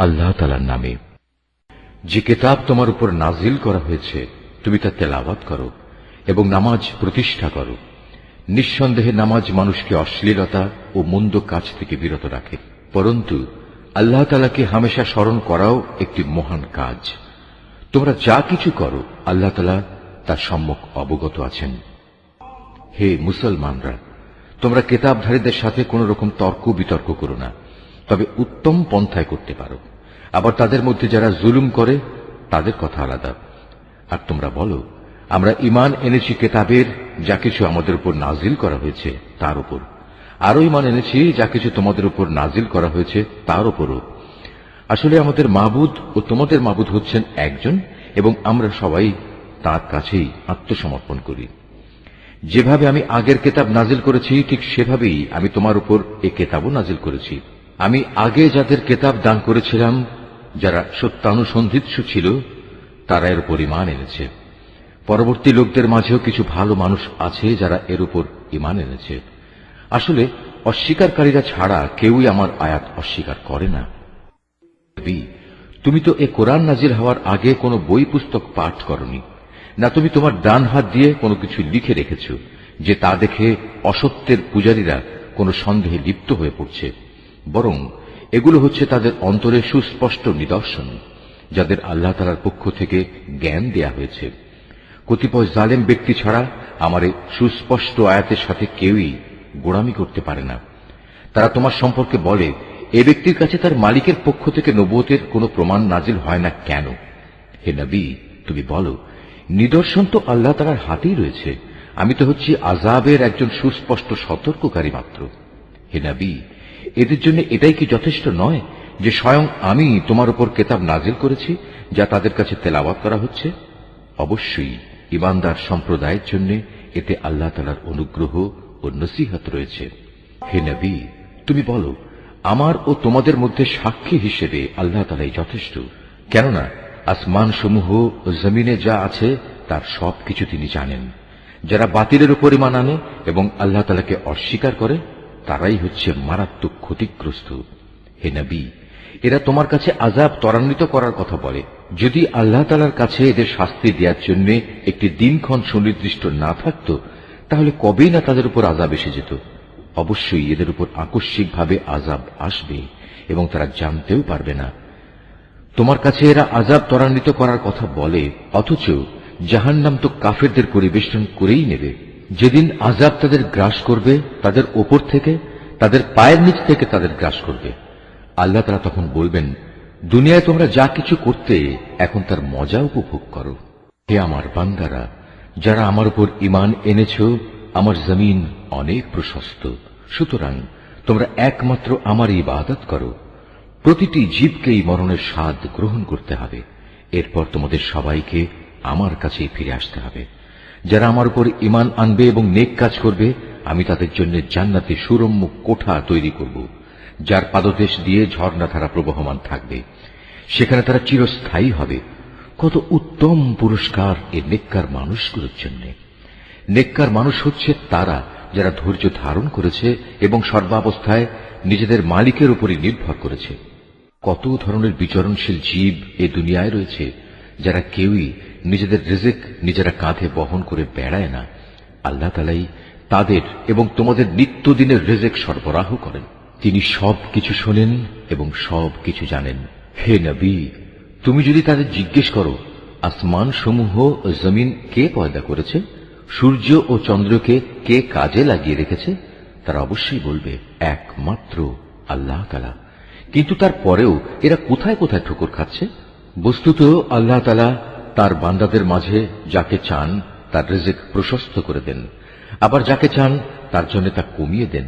আল্লাহ তাআলার নামে। যে কিতাব তোমার উপর নাজিল করা হয়েছে তুমি তা তেলাওয়াত করো এবং নামাজ প্রতিষ্ঠা করো। নিঃসন্দেহে নামাজ মানুষকে অশ্লীলতা ও মন্দ কাজ থেকে বিরত রাখে, পরন্তু আল্লাহ তাআলাকে হামেশা স্মরণ করাও একটি মহান কাজ। তোমরা যা কিছু করো আল্লাহ তাআলা তার সম্যক অবগত আছেন। হে মুসলমানরা, তোমরা কিতাবধারীদের সাথে কোন রকম তর্ক বিতর্ক করো না, তবে উত্তম পন্থায় করতে পারো। আবার তাদের মধ্যে যারা জুলুম করে তাদের কথা আলাদা। আর তোমরা বলো, আমরা ঈমান এনেছি কিতাবের যা কিছু আমাদের উপর নাজিল করা হয়েছে তার উপর, আরো ঈমান এনেছি যা কিছু তোমাদের উপর নাজিল করা হয়েছে তার উপরও। আসলে আমাদের মাবুদ ও তোমাদের মাবুদ হচ্ছেন একজন এবং আমরা সবাই তাঁর কাছেই আত্মসমর্পণ করি। যেভাবে আমি আগের কিতাব নাজিল করেছি ঠিক সেভাবেই আমি তোমার উপর এই কিতাবও নাজিল করেছি। আমি আগে যাদের কিতাব দান করেছিলাম যারা সত্যানুসন্ধিৎসু ছিল তারা এর উপর ঈমান এনেছে। পরবর্তী লোকদের মাঝেও কিছু ভালো মানুষ আছে যারা এর উপর ঈমান এনেছে। আসলে অস্বীকারীরা ছাড়া কেউই আমার আয়াত অস্বীকার করে না। তুমি তো এ কোরআন নাজিল হওয়ার আগে কোনো বই পুস্তক পাঠ করনি, না তুমি তোমার ডান হাত দিয়ে কোনো কিছু লিখে রেখেছ যে তা দেখে অসত্যের পূজারীরা কোনো সন্দেহে লিপ্ত হয়ে পড়ছে। বরং এগুলো হচ্ছে তাদের অন্তরে সুস্পষ্ট নিদর্শন যাদের আল্লাহ তাআলার পক্ষ থেকে জ্ঞান দেয়া হয়েছে। কতিপয় জালেম ব্যক্তি ছাড়া আমার এই সুস্পষ্ট আয়াতের সাথে কেউই গোড়ামি করতে পারে না। তারা তোমার সম্পর্কে বলে, এ ব্যক্তির কাছে তার মালিকের পক্ষ থেকে নবুয়তের কোনো প্রমাণ নাজিল হয় না কেন? হে নবী, তুমি বলো, নিদর্শন তো আল্লাহ তাআলার হাতেই রয়েছে। আমি তো হচ্ছি আযাবের একজন সুস্পষ্ট সতর্ককারী মাত্র। হে নবী, এদের জন্য এটাই কি যথেষ্ট নয় যে স্বয়ং আমি তোমার উপর কিতাব নাজিল করেছি যা তাদের কাছে তেলাওয়াত করা হচ্ছে? অবশ্যই ঈমানদার সম্প্রদায়ের জন্য এতে আল্লাহ তাআলার অনুগ্রহ ও নসিহত রয়েছে। হে নবী, তুমি বলো, আমার ও তোমাদের মধ্যে সাক্ষী হিসেবে আল্লাহ তাআলাই যথেষ্ট। কেননা আসমান সমূহ ও জমিনে যা আছে তার সবকিছু তিনি জানেন। যারা বাতিলের উপর ঈমান আনে এবং আল্লাহ তাআলাকে অস্বীকার করে তারাই হচ্ছে মারাত্মক ক্ষতিগ্রস্ত। হে নবী, এরা তোমার কাছে আযাব ত্বরান্বিত করার কথা বলে। যদি আল্লাহ তাআলার কাছে এদের শাস্তি দেওয়ার জন্য একটি দিনক্ষণ সুনির্দিষ্ট না থাকত তাহলে কবেই না তাদের উপর আযাব এসে যেত। অবশ্যই এদের উপর আকস্মিকভাবে আযাব আসবে এবং তারা জানতেও পারবে না। তোমার কাছে এরা আযাব ত্বরান্বিত করার কথা বলে, অথচ জাহান্নাম তো কাফেরদের পরিবেষ্টন করেই নেবে। যেদিন আযাব তাদের গ্রাস করবে তাদের ওপর থেকে, তাদের পায়ের নিচ থেকে তাদের গ্রাস করবে। আল্লাহ তাআলা তখন বলবেন, দুনিয়ায় তোমরা যা কিছু করতে এখন তার মজা উপভোগ করো। হে আমার বান্দারা, যারা আমার উপর ঈমান এনেছ, আমার জমিন অনেক প্রশস্ত, সুতরাং তোমরা একমাত্র আমার ইবাদত করো। প্রতিটি জীবকেই মরণের স্বাদ গ্রহণ করতে হবে, এরপর তোমাদের সবাইকে আমার কাছেই ফিরে আসতে হবে। যারা আমার উপর ঈমান আনবে এবং নেক কাজ করবে আমি তাদের জন্য জান্নাতে সুরম্য কোঠা তৈরি করব, যার পাদদেশ দিয়ে ঝর্ণাধারা প্রবহমান থাকবে। সেখানে তারা চিরস্থায়ী হবে। কত উত্তম পুরস্কার এই নেককার মানুষগুলোর জন্য। নেককার মানুষ হচ্ছে তারা যারা ধৈর্য ধারণ করেছে এবং সর্বাবস্থায় নিজেদের মালিকের উপরই নির্ভর করেছে। কত ধরনের বিচরণশীল জীব এ দুনিয়ায় রয়েছে যারা কেউই নিজেদের রিজিক নিজেরা কাঁধে বহন করে বেড়ায় না। আল্লাহ তাআলাই তাদের এবং তোমাদের নিত্যদিনের রিজিক সরবরাহ করেন। তিনি সব কিছু শোনেন এবং সব কিছু জানেন। হে নবী, তুমি যদি তাদের জিজ্ঞেস করো, আসমান সমূহ ও জমিন কে পয়দা করেছে, সূর্য ও চন্দ্রকে কে কাজে লাগিয়ে রেখেছে, তারা অবশ্যই বলবে একমাত্র আল্লাহ তাআলা। কিন্তু তারপরেও এরা কোথায় কোথায় ঠোকর খাচ্ছে। বস্তুত আল্লাহ তাআলা তার বান্দাদের মাঝে যাকে চান তার রিজিক প্রশস্ত করে দেন, আবার যাকে চান তার জন্য তা কমিয়ে দেন।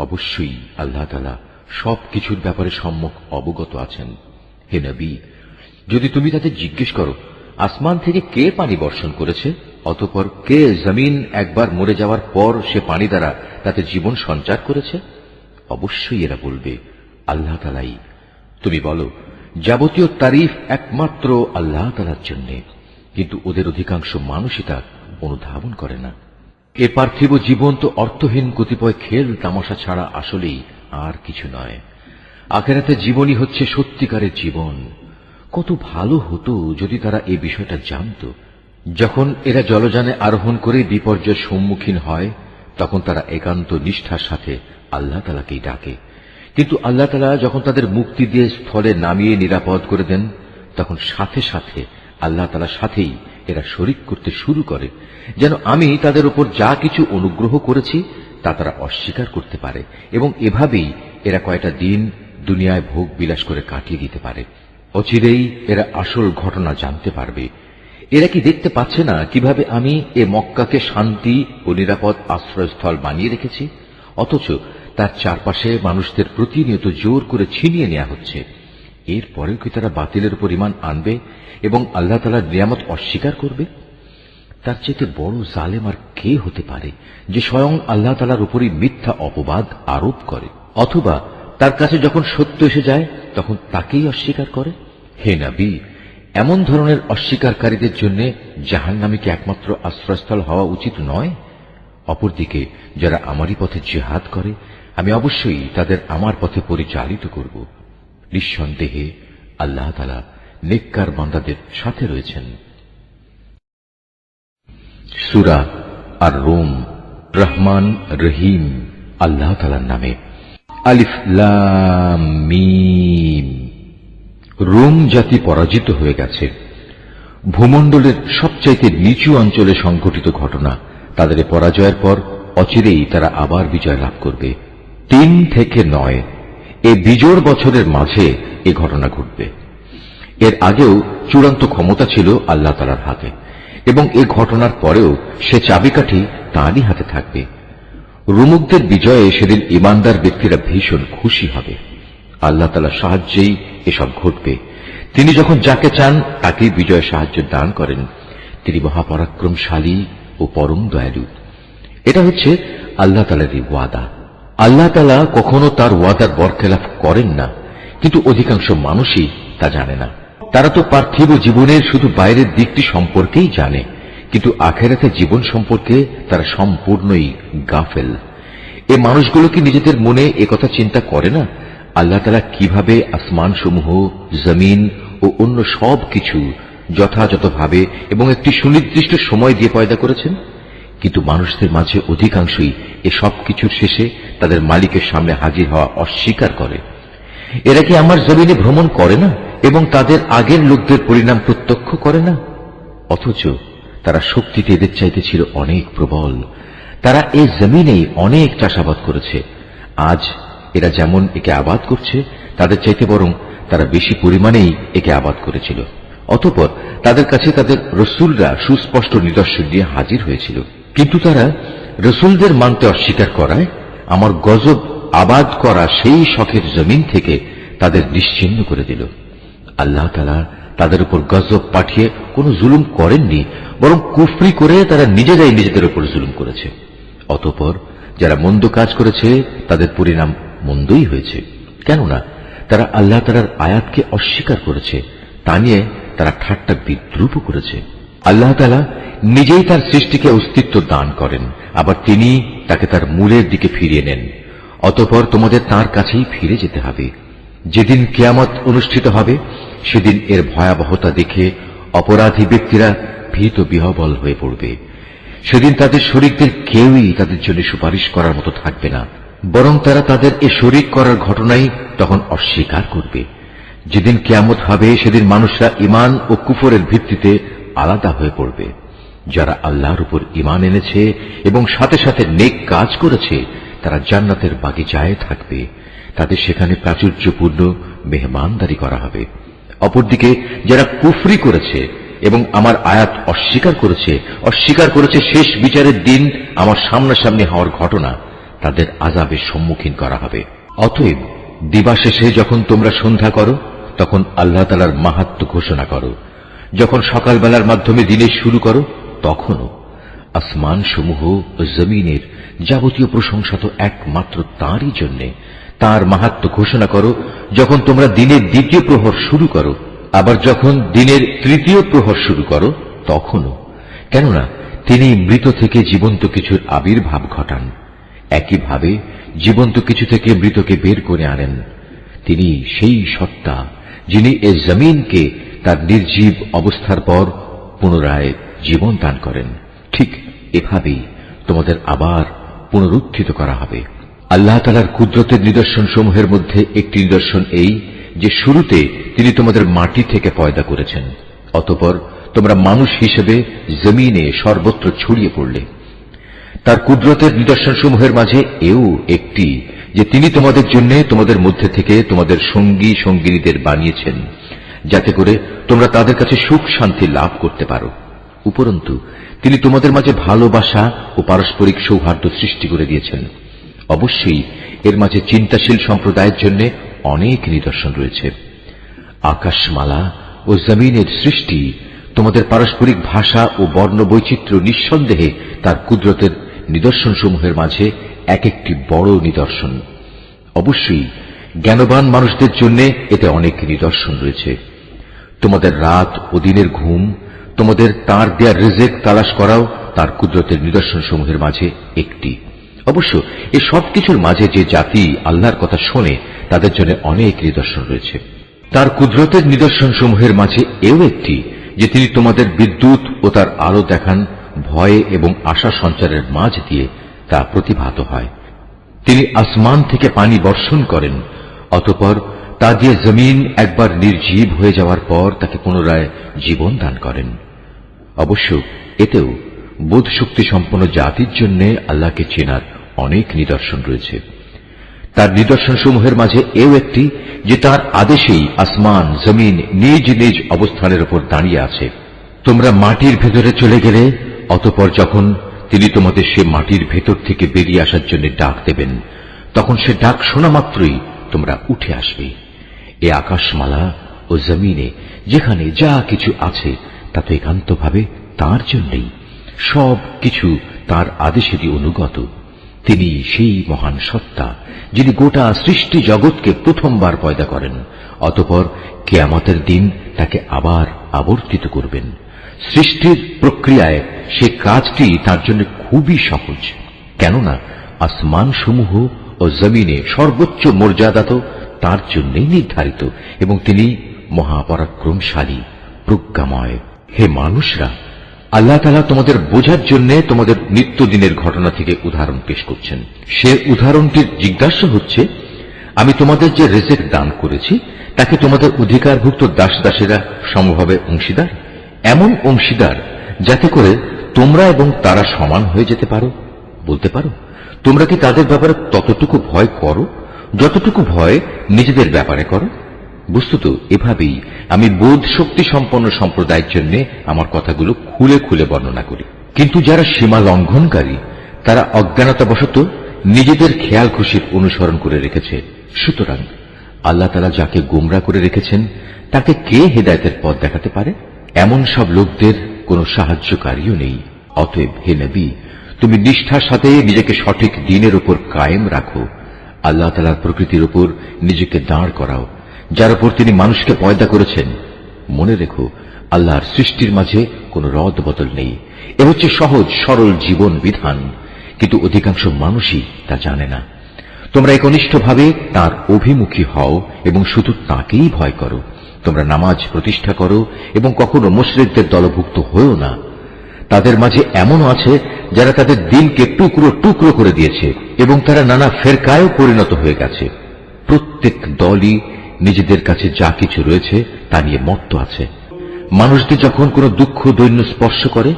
অবশ্যই আল্লাহ তাআলা সবকিছুর ব্যাপারে সম্যক অবগত আছেন। হে নবী, যদি তুমি তাদের জিজ্ঞেস করো, আসমান থেকে কে পানি বর্ষণ করেছে, অতঃপর কে জমিন একবার মরে যাওয়ার পর সে পানি দ্বারা তাতে জীবন সঞ্চার করেছে, অবশ্যই এরা বলবে আল্লাহ তাআলাই। তুমি বলো, যাবতীয় তারিফ একমাত্র আল্লাহ তাআলার জন্য, কিন্তু ওদের অধিকাংশ মানুষই তা অনুধাবন করে না। এ পার্থিব জীবন তো অর্থহীন কতিপয় খেল তামাশা ছাড়া আসলেই আর কিছু নয়। আখিরাতে জীবনই হচ্ছে সত্যিকারের জীবন। কত ভালো হতো যদি তারা এই বিষয়টা জানত। যখন এরা জলযানে আরোহণ করে বিপর্যয়ের সম্মুখীন হয়, তখন তারা একান্ত নিষ্ঠার সাথে আল্লাহ তাআলাকেই ডাকে। কিন্তু আল্লাহ তাআলা যখন তাদের মুক্তি দিয়ে স্থলে নামিয়ে নিরাপদ করে দেন, তখন সাথে সাথে আল্লাহ তাআলার সাথেই এরা শরিক করতে শুরু করে, যেন আমি তাদের উপর যা কিছু অনুগ্রহ করেছি তা তারা অস্বীকার করতে পারে, এবং এভাবেই এরা কয়টা দিন দুনিয়ায় ভোগ বিলাস করে কাটিয়ে দিতে পারে। অচিরেই এরা আসল ঘটনা জানতে পারবে। এরা কি দেখতে পাচ্ছে না কিভাবে আমি এ মক্কাকে শান্তি ও নিরাপদ আশ্রয়স্থল বানিয়ে রেখেছি, অথচ তার চারপাশে মানুষদের প্রতিনিয়ত জোর করে ছিনিয়ে নেওয়া হচ্ছে। এরপরেও কি তারা বাতিলের উপর ঈমান আনবে এবং আল্লাহ তাআলার নিয়ামত অস্বীকার করবে? তার চেয়ে বড় জালেম আর কে হতে পারে যে স্বয়ং আল্লাহ তাআলার উপরই মিথ্যা অপবাদ আরোপ করে, অথবা তার কাছে যখন সত্য এসে যায় তখন তাকেই অস্বীকার করে? হে নবী, এমন ধরনের অস্বীকারীদের জন্য জাহান্নামী কি একমাত্র আশ্রয়স্থল হওয়া উচিত নয়? অপরদিকে যারা আমারই পথে জিহাদ করে, আমি অবশ্যই তাদের আমার পথে পরিচালিত করব। নিঃসন্দেহে আল্লাহ তাআলা নেককার বান্দাদের সাথে রয়েছেন। সূরা আর রুম। রহমান রহিম আল্লাহ তাআলার নামে। আলিফ লাম মিম। রোম জাতি পরাজিত হয়ে গেছে। ভূমণ্ডলের সবচাইতে নিচু অঞ্চলে সংঘটিত ঘটনা। তাদের পরাজয়ের পর অচিরেই তারা আবার বিজয় লাভ করবে। 3 থেকে 9 এই বিজোড় বছরের মাঝে এ ঘটনা ঘটবে। এর আগেও চূড়ান্ত ক্ষমতা ছিল আল্লাহ তাআলার হাতে, এবং এ ঘটনার পরেও সে চাবিকাঠি তাঁরই হাতে থাকবে। রোমকদের বিজয়ে সেদিন ঈমানদার ব্যক্তিরা ভীষণ খুশি হবে। আল্লাহ তাআলার সাহায্যেই এসব ঘটবে। তিনি যখন যাকে চান তাকেই বিজয় সাহায্য দান করেন। তিনি মহাপরাক্রমশালী ও পরম দয়ালু। এটা হচ্ছে আল্লাহ তাআলারই ওয়াদা। আল্লাহ তাআলা কখনো তার ওয়াদার বরখেলাফ করেন না, কিন্তু অধিকাংশ মানুষই তা জানে না। তারা তো পার্থিব জীবনের শুধু বাইরের দিকটি সম্পর্কেই জানে, কিন্তু আখিরাতের জীবন সম্পর্কে তারা সম্পূর্ণই গাফেল। এ মানুষগুলো কি নিজেদের মনে একথা চিন্তা করে না আল্লাহ তাআলা কিভাবে আসমান সমূহ, জমিন ও অন্য সব কিছু যথাযথভাবে এবং একটি সুনির্দিষ্ট সময় দিয়ে পয়দা করেছেন? কিন্তু মানুষদের মাঝে অধিকাংশই এ সব কিছুর শেষে তাদের মালিকের সামনে হাজির হওয়া অস্বীকার করে। এরা কি আমার জমিনে ভ্রমণ করে না এবং তাদের আগের লোকদের পরিণাম প্রত্যক্ষ করে না? অথচ তারা শক্তিতে এদের চাইতে ছিল অনেক প্রবল। তারা এ জমিনেই অনেক চাষাবাদ করেছে। আজ এরা যেমন একে আবাদ করছে, তাদের চাইতে বরং তারা বেশি পরিমাণেই একে আবাদ করেছিল। অতঃপর তাদের কাছে তাদের রসুলরা সুস্পষ্ট নিদর্শন দিয়ে হাজির হয়েছিল, কিন্তু তারা রসুলদের মানতে অস্বীকার করায় আমার গজব আবাদ করা সেই শখের জমিন থেকে তাদের নিশ্চিহ্ন করে দিল। আল্লাহ তাআলা তাদের উপর গজব পাঠিয়ে কোনো জুলুম করেননি, বরং কুফরি করে তারা নিজেরাই নিজেদের উপর জুলুম করেছে। অতঃপর যারা মন্দ কাজ করেছে তাদের পরিণাম মন্দই হয়েছে, কেননা তারা আল্লাহ তাআলার আয়াতকে অস্বীকার করেছে। তা নিয়ে তারা ঠাট্টা বিদ্রূপ করেছে। আল্লাহ তাআলা নিজেই তার সৃষ্টিকে অস্তিত্ব দান করেন, আবার তিনি তাকে তার মূলের দিকে ফিরিয়ে নেন। অতঃপর তোমাদের তার কাছেই ফিরে যেতে হবে। যেদিন কিয়ামত অনুষ্ঠিত হবে সেদিন এর ভয়াবহতা দেখে অপরাধী ব্যক্তিরা ভীত বিহ্বল হয়ে পড়বে। সেদিন তাদের শরীকদের কেউই তাদের জন্য সুপারিশ করার মতো থাকবে না, বরং তারা তাদের এ শরীক করার ঘটনাই তখন অস্বীকার করবে। যেদিন কিয়ামত হবে সেদিন মানুষরা ঈমান ও কুফরের ভিত্তিতে আলাদা হয়ে পড়বে। যারা আল্লাহর উপর ঈমান এনেছে এবং সাথে সাথে নেক কাজ করেছে তারা জান্নাতের বাগিচায় থাকবে। তাদের সেখানে প্রাচুর্যপূর্ণ মেহমানদারি করা হবে। অপরদিকে যারা কুফরি করেছে এবং আমার আয়াত অস্বীকার করেছে শেষ বিচারের দিন আমার সামনাসামনি হওয়ার ঘটনা, তাদের আযাবের সম্মুখীন করা হবে। অতএব দিবাশেষে যখন তোমরা সন্ধ্যা করো তখন আল্লাহ তাআলার মাহাত্ম্য ঘোষণা করো। যখন সকালবেলার মাধ্যমে দিনের শুরু করো তখনও। আসমান সমূহ ও জমিনের যাবতীয় প্রশংসা তো একমাত্র তাঁরই জন্য। তাঁর মাহাত্ম্য ঘোষণা করো যখন তোমরা দিনের দ্বিতীয় প্রহর শুরু করো, আবার যখন দিনের তৃতীয় প্রহর শুরু করো তখনও। কেননা তিনি মৃত থেকে জীবন্ত কিছুর আবির্ভাব ঘটান, একইভাবে জীবন্ত কিছু থেকে মৃতকে বের করে আনেন। তিনি সেই সত্তা যিনি এ জমিনকে তার নির্জীব অবস্থার পর পুনরায় জীবন দান করেন। ঠিক এভাবেই তোমাদের আবার পুনরুত্থিত করা হবে। আল্লাহ তাআলার কুদরতের নিদর্শন সমূহের মধ্যে একটি নিদর্শন এই যে শুরুতে তিনি তোমাদের মাটি থেকে পয়দা করেছেন, অতঃপর তোমরা মানুষ হিসেবে জমিনে সর্বত্র ছড়িয়ে পড়লে। তার কুদরতের নিদর্শন সমূহের মাঝে এও একটি যে তিনি তোমাদের জন্য তোমাদের মধ্যে থেকে তোমাদের সঙ্গী সঙ্গিনীদের বানিয়েছেন, যাতে করে তোমরা তাদের কাছে সুখ শান্তি লাভ করতে পারো। উপরন্তু তিনি তোমাদের মাঝে ভালোবাসা ও পারস্পরিক সৌহার্দ্য সৃষ্টি করে দিয়েছেন। অবশ্যই এর মাঝে চিন্তাশীল সম্প্রদায়ের জন্য অনেক নিদর্শন রয়েছে। আকাশমালা ও জমিনের সৃষ্টি, তোমাদের পারস্পরিক ভাষা ও বর্ণ বৈচিত্র্য নিঃসন্দেহে তার কুদরতের নিদর্শন সমূহের মাঝে এক একটি বড় নিদর্শন। অবশ্যই জ্ঞানবান মানুষদের জন্য এতে অনেক নিদর্শন রয়েছে। তোমাদের রাত ও দিনের ঘুম, তোমাদের তার দেয়া রিজেক তালাশ করাও তার কুদরতের নিদর্শন সমূহের মাঝে একটি। অবশ্য এই সবকিছুর মাঝে যে জাতি আল্লাহর কথা শোনে তাদের জন্য অনেক নিদর্শন রয়েছে। তার কুদরতের নিদর্শন সমূহের মাঝে এও একটি যে তিনি তোমাদের বিদ্যুৎ ও তার আলো দেখান, ভয়ে এবং আশা সঞ্চারের মাঝ দিয়ে তা প্রতিভাত হয়। তিনি আসমান থেকে পানি বর্ষণ করেন, অতঃপর তা দিয়ে জমিন একবার নির্জীব হয়ে যাওয়ার পর তাকে পুনরায় জীবন দান করেন। অবশ্য এতেও বোধ শক্তি সম্পন্ন জাতির জন্য আল্লাহকে চেনার অনেক নিদর্শন রয়েছে। তার নিদর্শন সমূহের মাঝে এও একটি যে তার আদেশেই আসমান জমিন নিজ নিজ অবস্থানের উপর দাঁড়িয়ে আছে। তোমরা মাটির ভেতরে চলে গেলে, অতঃপর যখন তিনি তোমাদের সে মাটির ভেতর থেকে বেরিয়ে আসার জন্য ডাক দেবেন, তখন সে ডাক শোনা মাত্রই তোমরা উঠে আসবে। এ আকাশমালা ও জমিনে যেখানে যা কিছু আছে তা তো একান্তভাবে তাঁর জন্যই, সব কিছু তাঁর আদেশেরই অনুগত। তিনি সেই মহান সত্তা যিনি গোটা সৃষ্টি জগৎকে প্রথমবার পয়দা করেন, অতঃপর কিয়ামতের দিন তাকে আবার আবর্তিত করবেন। সৃষ্টির প্রক্রিয়ায় সে কাজটি তার জন্য খুবই সহজ, কেননা আসমান সমূহ ও জমিনে সর্বোচ্চ মর্যাদা তো তার জন্যই নির্ধারিত, এবং তিনি মহাপরাক্রমশালী প্রজ্ঞাময়। হে মানুষরা, আল্লাহ তাআলা তোমাদের বোঝার জন্য তোমাদের নিত্যদিনের ঘটনা থেকে উদাহরণ পেশ করছেন। সে উদাহরণটির জিজ্ঞাসা হচ্ছে, আমি তোমাদের যে রিজেক দান করেছি তাকে তোমাদের অধিকারভুক্ত দাস দাসেরা সমভাবে অংশীদার, এমন অংশীদার যাতে করে তোমরা এবং তারা সমান হয়ে যেতে পারো। বলতে পারো, তোমরা কি তাদের ব্যাপারে ততটুকু ভয় করো যতটুকু ভয় নিজেদের ব্যাপারে করো? বস্তুত এভাবেই আমি বোধ শক্তি সম্পন্ন সম্প্রদায়ের জন্য আমার কথাগুলো খুলে খুলে বর্ণনা করি। কিন্তু যারা সীমা লঙ্ঘনকারী তারা অজ্ঞানতাবশত নিজেদের খেয়াল খুশির অনুসরণ করে রেখেছে। সুতরাং আল্লাহ তাআলা যাকে গোমরা করে রেখেছেন তাকে কে হেদায়েতের পথ দেখাতে পারে? এমন সব লোকদের কোনো সাহায্যকারীও নেই। অতএব হে নবী, তুমি নিষ্ঠার সাথে নিজেকে সঠিক দিনের উপর কায়েম রাখো। আল্লাহ তাআলার প্রকৃতির উপর নিজেকে দাঁড় করাও, যার উপর তিনি মানুষকে পয়দা করেছেন। মনে রেখো, আল্লাহর সৃষ্টির মাঝে কোনো রদ বদল নেই। এ হচ্ছে সহজ সরল জীবন বিধান, কিন্তু অধিকাংশ মানুষই তা জানে না। তোমরা একনিষ্ঠভাবে তাঁর অভিমুখী হও এবং শুধু তাঁকেই ভয় করো। তোমরা নামাজ প্রতিষ্ঠা করো এবং কখনো মুশরিকদের দলভুক্ত হয়েও না। তাদের মাঝে এমনও আছে যারা তাদের দিনকে টুকরো টুকরো করে দিয়েছে এবং তারা নানা ফেরকায়ও পরিণত হয়ে গেছে। প্রত্যেক দলই নিজেদের কাছে যা কিছু রয়েছে তা নিয়ে মত্ত আছে। মানুষদের যখন কোনো দুঃখ দৈন্য স্পর্শ করে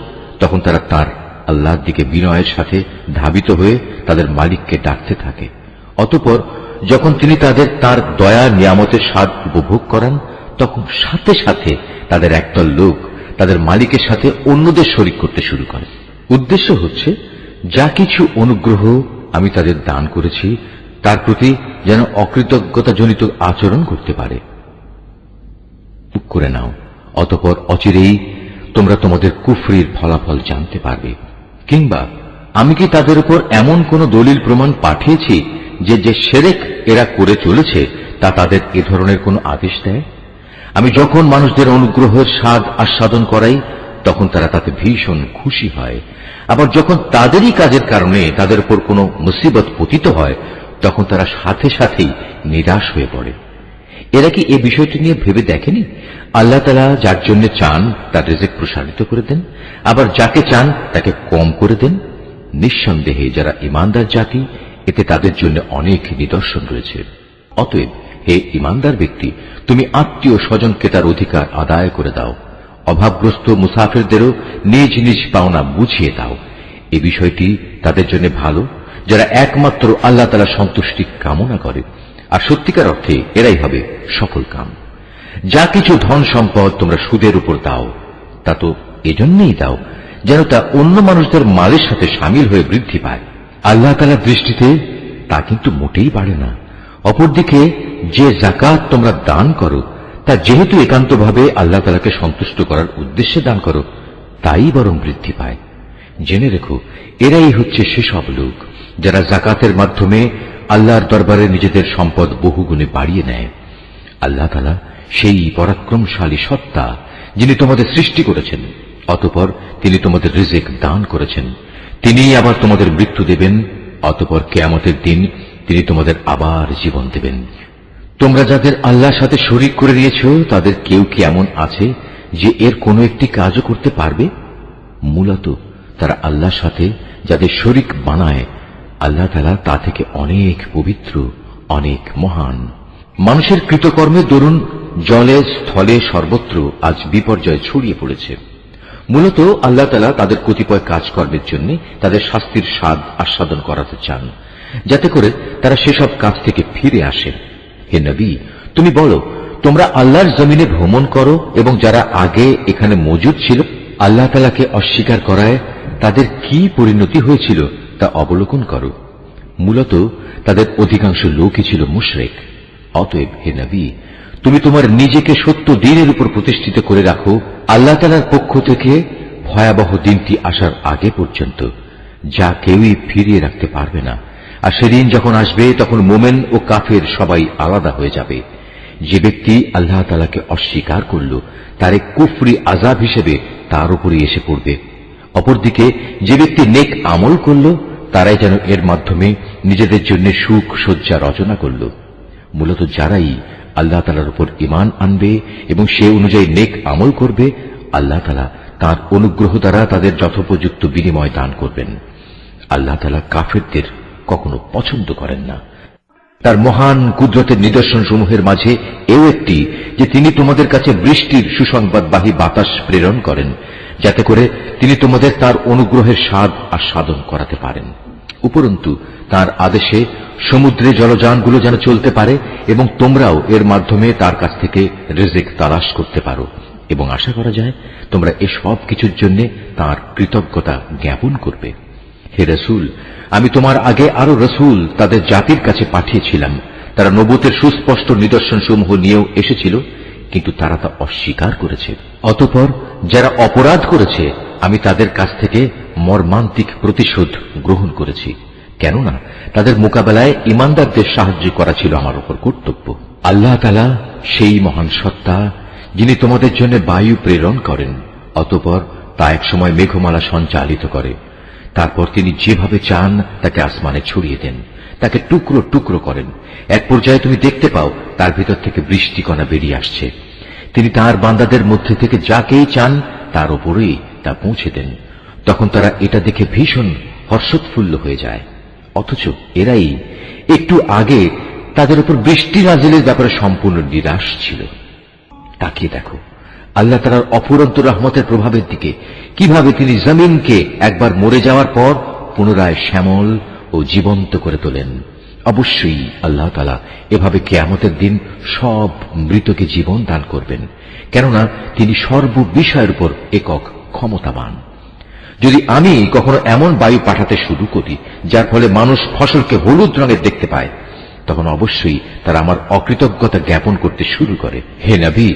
তখন তারা তার আল্লাহর দিকে বিনয়ের সাথে ধাবিত হয়ে তাদের মালিককে ডাকতে থাকে। অতঃপর যখন তিনি তাদের তার দয়া নিয়ামতের স্বাদ উপভোগ করান তখন সাথে সাথে তাদের একদল লোক তাদের মালিকের সাথে অন্যদের শরীক করতে শুরু করে। উদ্দেশ্য হচ্ছে যা কিছু অনুগ্রহ আমি তাদের দান করেছি তার প্রতি যেন অকৃতজ্ঞতাজনিত আচরণ করতে পারে। করে নাও, অতঃপর অচিরেই তোমরা তোমাদের কুফরির ফলাফল জানতে পারবে। কিংবা আমি কি তাদের উপর এমন কোন দলিল প্রমাণ পাঠিয়েছি যে যে শিরক এরা করে চলেছে তা তাদের এ ধরনের কোন আদেশ দেয়? আমি যখন মানুষদের অনুগ্রহের স্বাদ আস্বাদন করাই তখন তারা তাতে ভীষণ খুশি হয়, আবার যখন তাদেরই কাজের কারণে তাদের উপর কোনো মুসিবত পতিত হয় তখন তারা সাথে সাথেই নিরাশ হয়ে পড়ে। এরা কি এ বিষয়টি নিয়ে ভেবে দেখেনি আল্লাহ তাআলা যার জন্য চান তার রিজিক প্রসারিত করে দেন, আবার যাকে চান তাকে কম করে দেন। নিঃসন্দেহে যারা ঈমানদার জাতি, এতে তাদের জন্য অনেক নিদর্শন রয়েছে। অতএব হে ঈমানদার ব্যক্তি, তুমি আত্মীয় স্বজনকে তার অধিকার আদায় করে দাও, অভাবগ্রস্ত মুসাফিরদেরও নিজ নিজ পাওনা বুঝিয়ে দাও। এ বিষয়টি তাদের জন্য ভালো যারা একমাত্র আল্লাহ তাআলার সন্তুষ্টি কামনা করে, আর সত্যিকার অর্থে এরাই হবে সফল কাম। যা কিছু ধন সম্পদ তোমরা সুদের উপর দাও, তা তো এজন্যই দাও যেন তা অন্য মানুষদের মালের সাথে সামিল হয়ে বৃদ্ধি পায়। আল্লাহ তাআলার দৃষ্টিতে তা কিন্তু মোটেই বাড়ে না। অপরদিকে যে যাকাত তোমরা দান করো, তা যেহেতু একান্তভাবে আল্লাহ তাআলাকে সন্তুষ্ট করার উদ্দেশ্যে দান করো, তাই বরং বৃদ্ধি পায়। জেনে রেখো, এরাই হচ্ছে সেসব লোক যারা যাকাতের মাধ্যমে আল্লাহর দরবারে নিজেদের সম্পদ বহুগুণে বাড়িয়ে নেয়। আল্লাহ তাআলা সেই পরাক্রমশালী সত্তা, যিনি তোমাদের সৃষ্টি করেছেন, অতঃপর তিনি তোমাদের রিজিক দান করেছেন। তিনি আবার তোমাদের মৃত্যু দেবেন, অতঃপর কিয়ামতের দিন তিনি তোমাদের আবার জীবন দেবেন। তোমরা যাদের আল্লাহর সাথে শরীক করে নিয়েছ, তাদের কেউ কি এমন আছে যে এর কোনো একটি কাজও করতে পারবে? মূলত তারা আল্লাহর সাথে যাদের শরীক বানায়, আল্লাহ তাআলা তা থেকে অনেক পবিত্র, অনেক মহান। মানুষের কৃতকর্মের দরুন জলে স্থলে সর্বত্র আজ বিপর্যয় ছড়িয়ে পড়েছে। মূলত আল্লাহ তাআলা তাদের কতিপয় কাজকর্মের জন্য তাদের শাস্তির স্বাদ আস্বাদন করাতে চান, যাতে করে তারা সেসব কাজ থেকে ফিরে আসে। হে নবী, তুমি বলো, তোমরা আল্লাহর জমিনে ভ্রমণ করো এবং যারা আগে এখানে মজুদ ছিল আল্লাহ তাআলাকে অস্বীকার করায় তাদের কি পরিণতি হয়েছিল তা অবলোকন করো। মূলত তাদের অধিকাংশ লোকই ছিল মুশরিক। অতএব হে নবী, তুমি তোমার নিজেকে সত্য দ্বীনের উপর প্রতিষ্ঠিত করে রাখো আল্লাহ তাআলার পক্ষ থেকে ভয়াবহ দিনটি আসার আগে পর্যন্ত, যা কেউই ফিরিয়ে রাখতে পারবে না। আর সেদিন যখন আসবে, তখন মোমেন ও কাফের সবাই আলাদা হয়ে যাবে। যে ব্যক্তি আল্লাহ তাআলাকে অস্বীকার করল, তার এক কুফরি আযাব হিসেবে তার উপরই এসে পড়বে। অপরদিকে যে ব্যক্তি নেক আমল করল, তারাই যেন এর মাধ্যমে নিজেদের জন্য সুখ সজ্জা রচনা করল। মূলত যারাই আল্লাহ তাআলার উপর ঈমান আনবে এবং সে অনুযায়ী নেক আমল করবে, আল্লাহ তাআলা তাঁর অনুগ্রহ দ্বারা তাদের যথোপযুক্ত বিনিময় দান করবেন। আল্লাহ তাআলা কাফেরদের কখনো পছন্দ করেন না। তার মহান কুদরতের নিদর্শন সমূহের মাঝে এও একটি যে তিনি তোমাদের কাছে বৃষ্টির সুসংবাদবাহী বাতাস প্রেরণ করেন, যাতে করে তিনি তোমাদের তার অনুগ্রহের স্বাদ আস্বাদন করাতে পারেন। উপরন্তু তার আদেশে সমুদ্রে জলযানগুলো যেন চলতে পারে এবং তোমরাও এর মাধ্যমে তার কাছ থেকে রিজিক তালাশ করতে পারো, এবং আশা করা যায় তোমরা এসব কিছুর জন্য তার কৃতজ্ঞতা জ্ঞাপন করবে। হে রাসূল, আমি তোমার আগে আরো রাসূল তাদের জাতির কাছে পাঠিয়েছিলাম। তারা নবুয়তের সুস্পষ্ট নিদর্শন সমূহ নিয়েও এসেছিল, কিন্তু তারা তা অস্বীকার করেছে। অতঃপর যারা অপরাধ করেছে, আমি তাদের কাছ থেকে মর্মান্তিক প্রতিশোধ গ্রহণ করেছি, কেননা তাদের মোকাবেলায় ঈমানদারদের সাহায্য করা ছিল আমার উপর কর্তব্য। আল্লাহ তাআলা সেই মহান সত্তা, যিনি তোমাদের জন্য বায়ু প্রেরণ করেন, অতঃপর তা এক সময় মেঘমালা সঞ্চালিত করে। তারপর তিনি যেভাবে চান তাকে আসমানে ছড়িয়ে দেন, তাকে টুকরো টুকরো করেন। এক পর্যায়ে তুমি দেখতে পাও তার ভিতর থেকে বৃষ্টিকণা বেরিয়ে আসছে। তিনি তার বান্দাদের মধ্যে থেকে যাকেই চান তার উপরেই তা পৌঁছে দেন। তখন তারা এটা দেখে ভীষণ হর্ষোৎফুল্ল হয়ে যায়। অথচ এরাই একটু আগে তাদের উপর বৃষ্টি নাজিলের ব্যাপারে সম্পূর্ণ নিরাশ ছিল। তাকিয়ে দেখো আল্লাহ তাআলার অফুরন্ত রহমতের প্রভাবের দিকে, কিভাবে তিনি জমিনকে একবার মরে যাওয়ার পর পুনরায় শ্যামল ও জীবন্ত করে তোলেন। অবশ্যই আল্লাহ তাআলা এভাবে কিয়ামতের দিন সব মৃতকে জীবন দান করবেন, কেননা তিনি সর্ববিষয়ের উপর একক ক্ষমতাবান। যদি আমি কখনো এমন বায়ু পাঠাতে শুরু করি যার ফলে মানুষ ফসলকে হলুদ রঙের দেখতে পায়, তখন অবশ্যই তারা আমার অকৃতজ্ঞতা জ্ঞাপন করতে শুরু করে। হে নবী,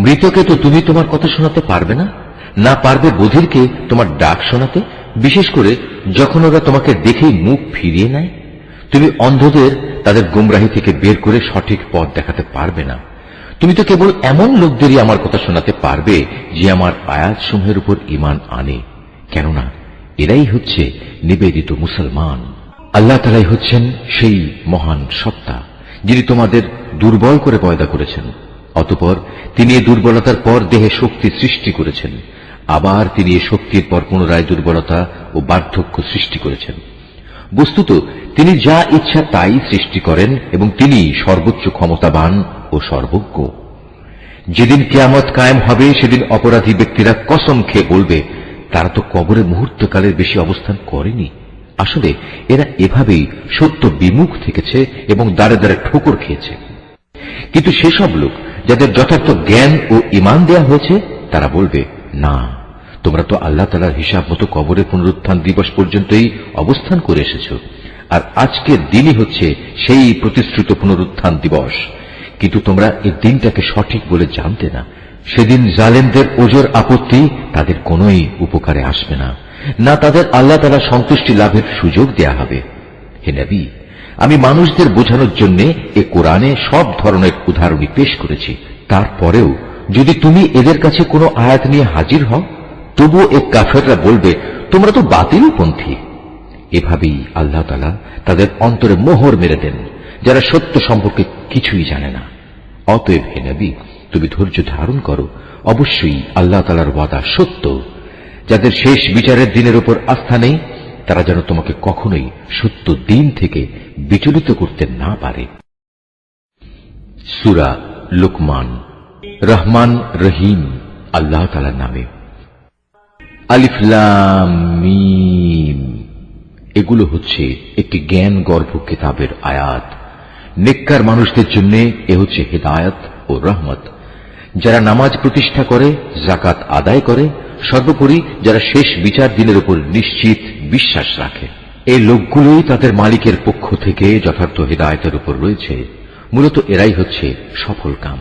মৃতকে তো তুমি তোমার কথা শোনাতে পারবে না, না পারবে বধিরকে তোমার ডাক শোনাতে, বিশেষ করে যখন ওরা তোমাকে দেখেই মুখ ফিরিয়ে নেয়। তুমি অন্ধদের তাদের গুমরাহি থেকে বের করে সঠিক পথ দেখাতে পারবে না। তুমি তো কেবল এমন লোকদেরই আমার কথা শোনাতে পারবে যে আমার আয়াতসমূহের উপর ঈমান আনে, কেননা এরাই হচ্ছে নিবেদিত মুসলমান। আল্লাহ তাআলাই হচ্ছেন সেই মহান সত্তা, যিনি তোমাদের দুর্বল করে পয়দা করেছেন, অতঃপর তিনি এই দুর্বলতার পর দেহে শক্তি সৃষ্টি করেছেন, আবার তিনি এই শক্তির পর পুনরায় দুর্বলতা ও বার্ধক্য সৃষ্টি করেছেন। বস্তুত তিনি যা ইচ্ছা তাই সৃষ্টি করেন এবং তিনি সর্বোচ্চ ক্ষমতাবান ও সর্বজ্ঞ। যেদিন কিয়ামত কায়েম হবে সেদিন অপরাধী ব্যক্তিরা কসম খেয়ে বলবে, তারা তো কবরে মুহূর্তকালের বেশি অবস্থান করেনি। আসলে এরা এভাবেই সত্য বিমুখ থেকেছে এবং দ্বারে দ্বারে ঠোকর খেয়েছে। কিন্তু সেসব লোক যাদের যথার্থ জ্ঞান ও ঈমান দেয়া হয়েছে তারা বলবে, না, তোমরা তো আল্লাহ তাআলার হিসাব মতো কবরের পুনরুত্থান দিবস পর্যন্তই অবস্থান করে এসেছো, আর আজকের দিনই হচ্ছে সেই প্রতিশ্রুত পুনরুত্থান দিবস। কিন্তু তোমরা এই দিনটাকে সঠিক বলে জানতে না। সেদিন জালেমদের ওজর আপত্তি তাদের কোনোই উপকারে আসবে না, না তাদের আল্লাহ তাআলার সন্তুষ্টি লাভের সুযোগ দেয়া হবে। হে নবী, আমি মানুষদের বোঝানোর জন্য এ কোরআনে সব ধরনের উদাহরণই পেশ করেছি। তারপরেও যদি তুমি এদের কাছে কোনো আয়াত নিয়ে হাজির হও, তবুও এ কাফেররা বলবে, তোমরা তো বাতিলপন্থী। এভাবেই আল্লাহ তাআলা তাদের অন্তরে মোহর মেরে দেন, যারা সত্য সম্পর্কে কিছুই জানে না। অতএব হে নবী, তুমি ধৈর্য ধারণ করো, অবশ্যই আল্লাহ তাআলার ওয়াদা সত্য। যাদের শেষ বিচারের দিনের উপর আস্থা নেই, তারা যেন তোমাকে কখনোই সত্য দিন থেকে বিচলিত করতে না পারে। সূরা লুকমান। রহমান রহিম আল্লাহ তাআলার নামে। আলিফ লাম মিম, এগুলো হচ্ছে একটি জ্ঞান গর্ভ কিতাবের আয়াত। নেককার মানুষদের জন্য এ হচ্ছে হেদায়েত ও রহমত। যারা নামাজ প্রতিষ্ঠা করে, যাকাত আদায় করে, সর্বোপরি যারা শেষ বিচার দিনের উপর নিশ্চিত বিশ্বাস রাখে, এই লোকগুলোই তাদের মালিকের পক্ষ থেকে যথার্থ হেদায়েতের উপর রয়েছে। মূলত এরাই হচ্ছে সফল কাম।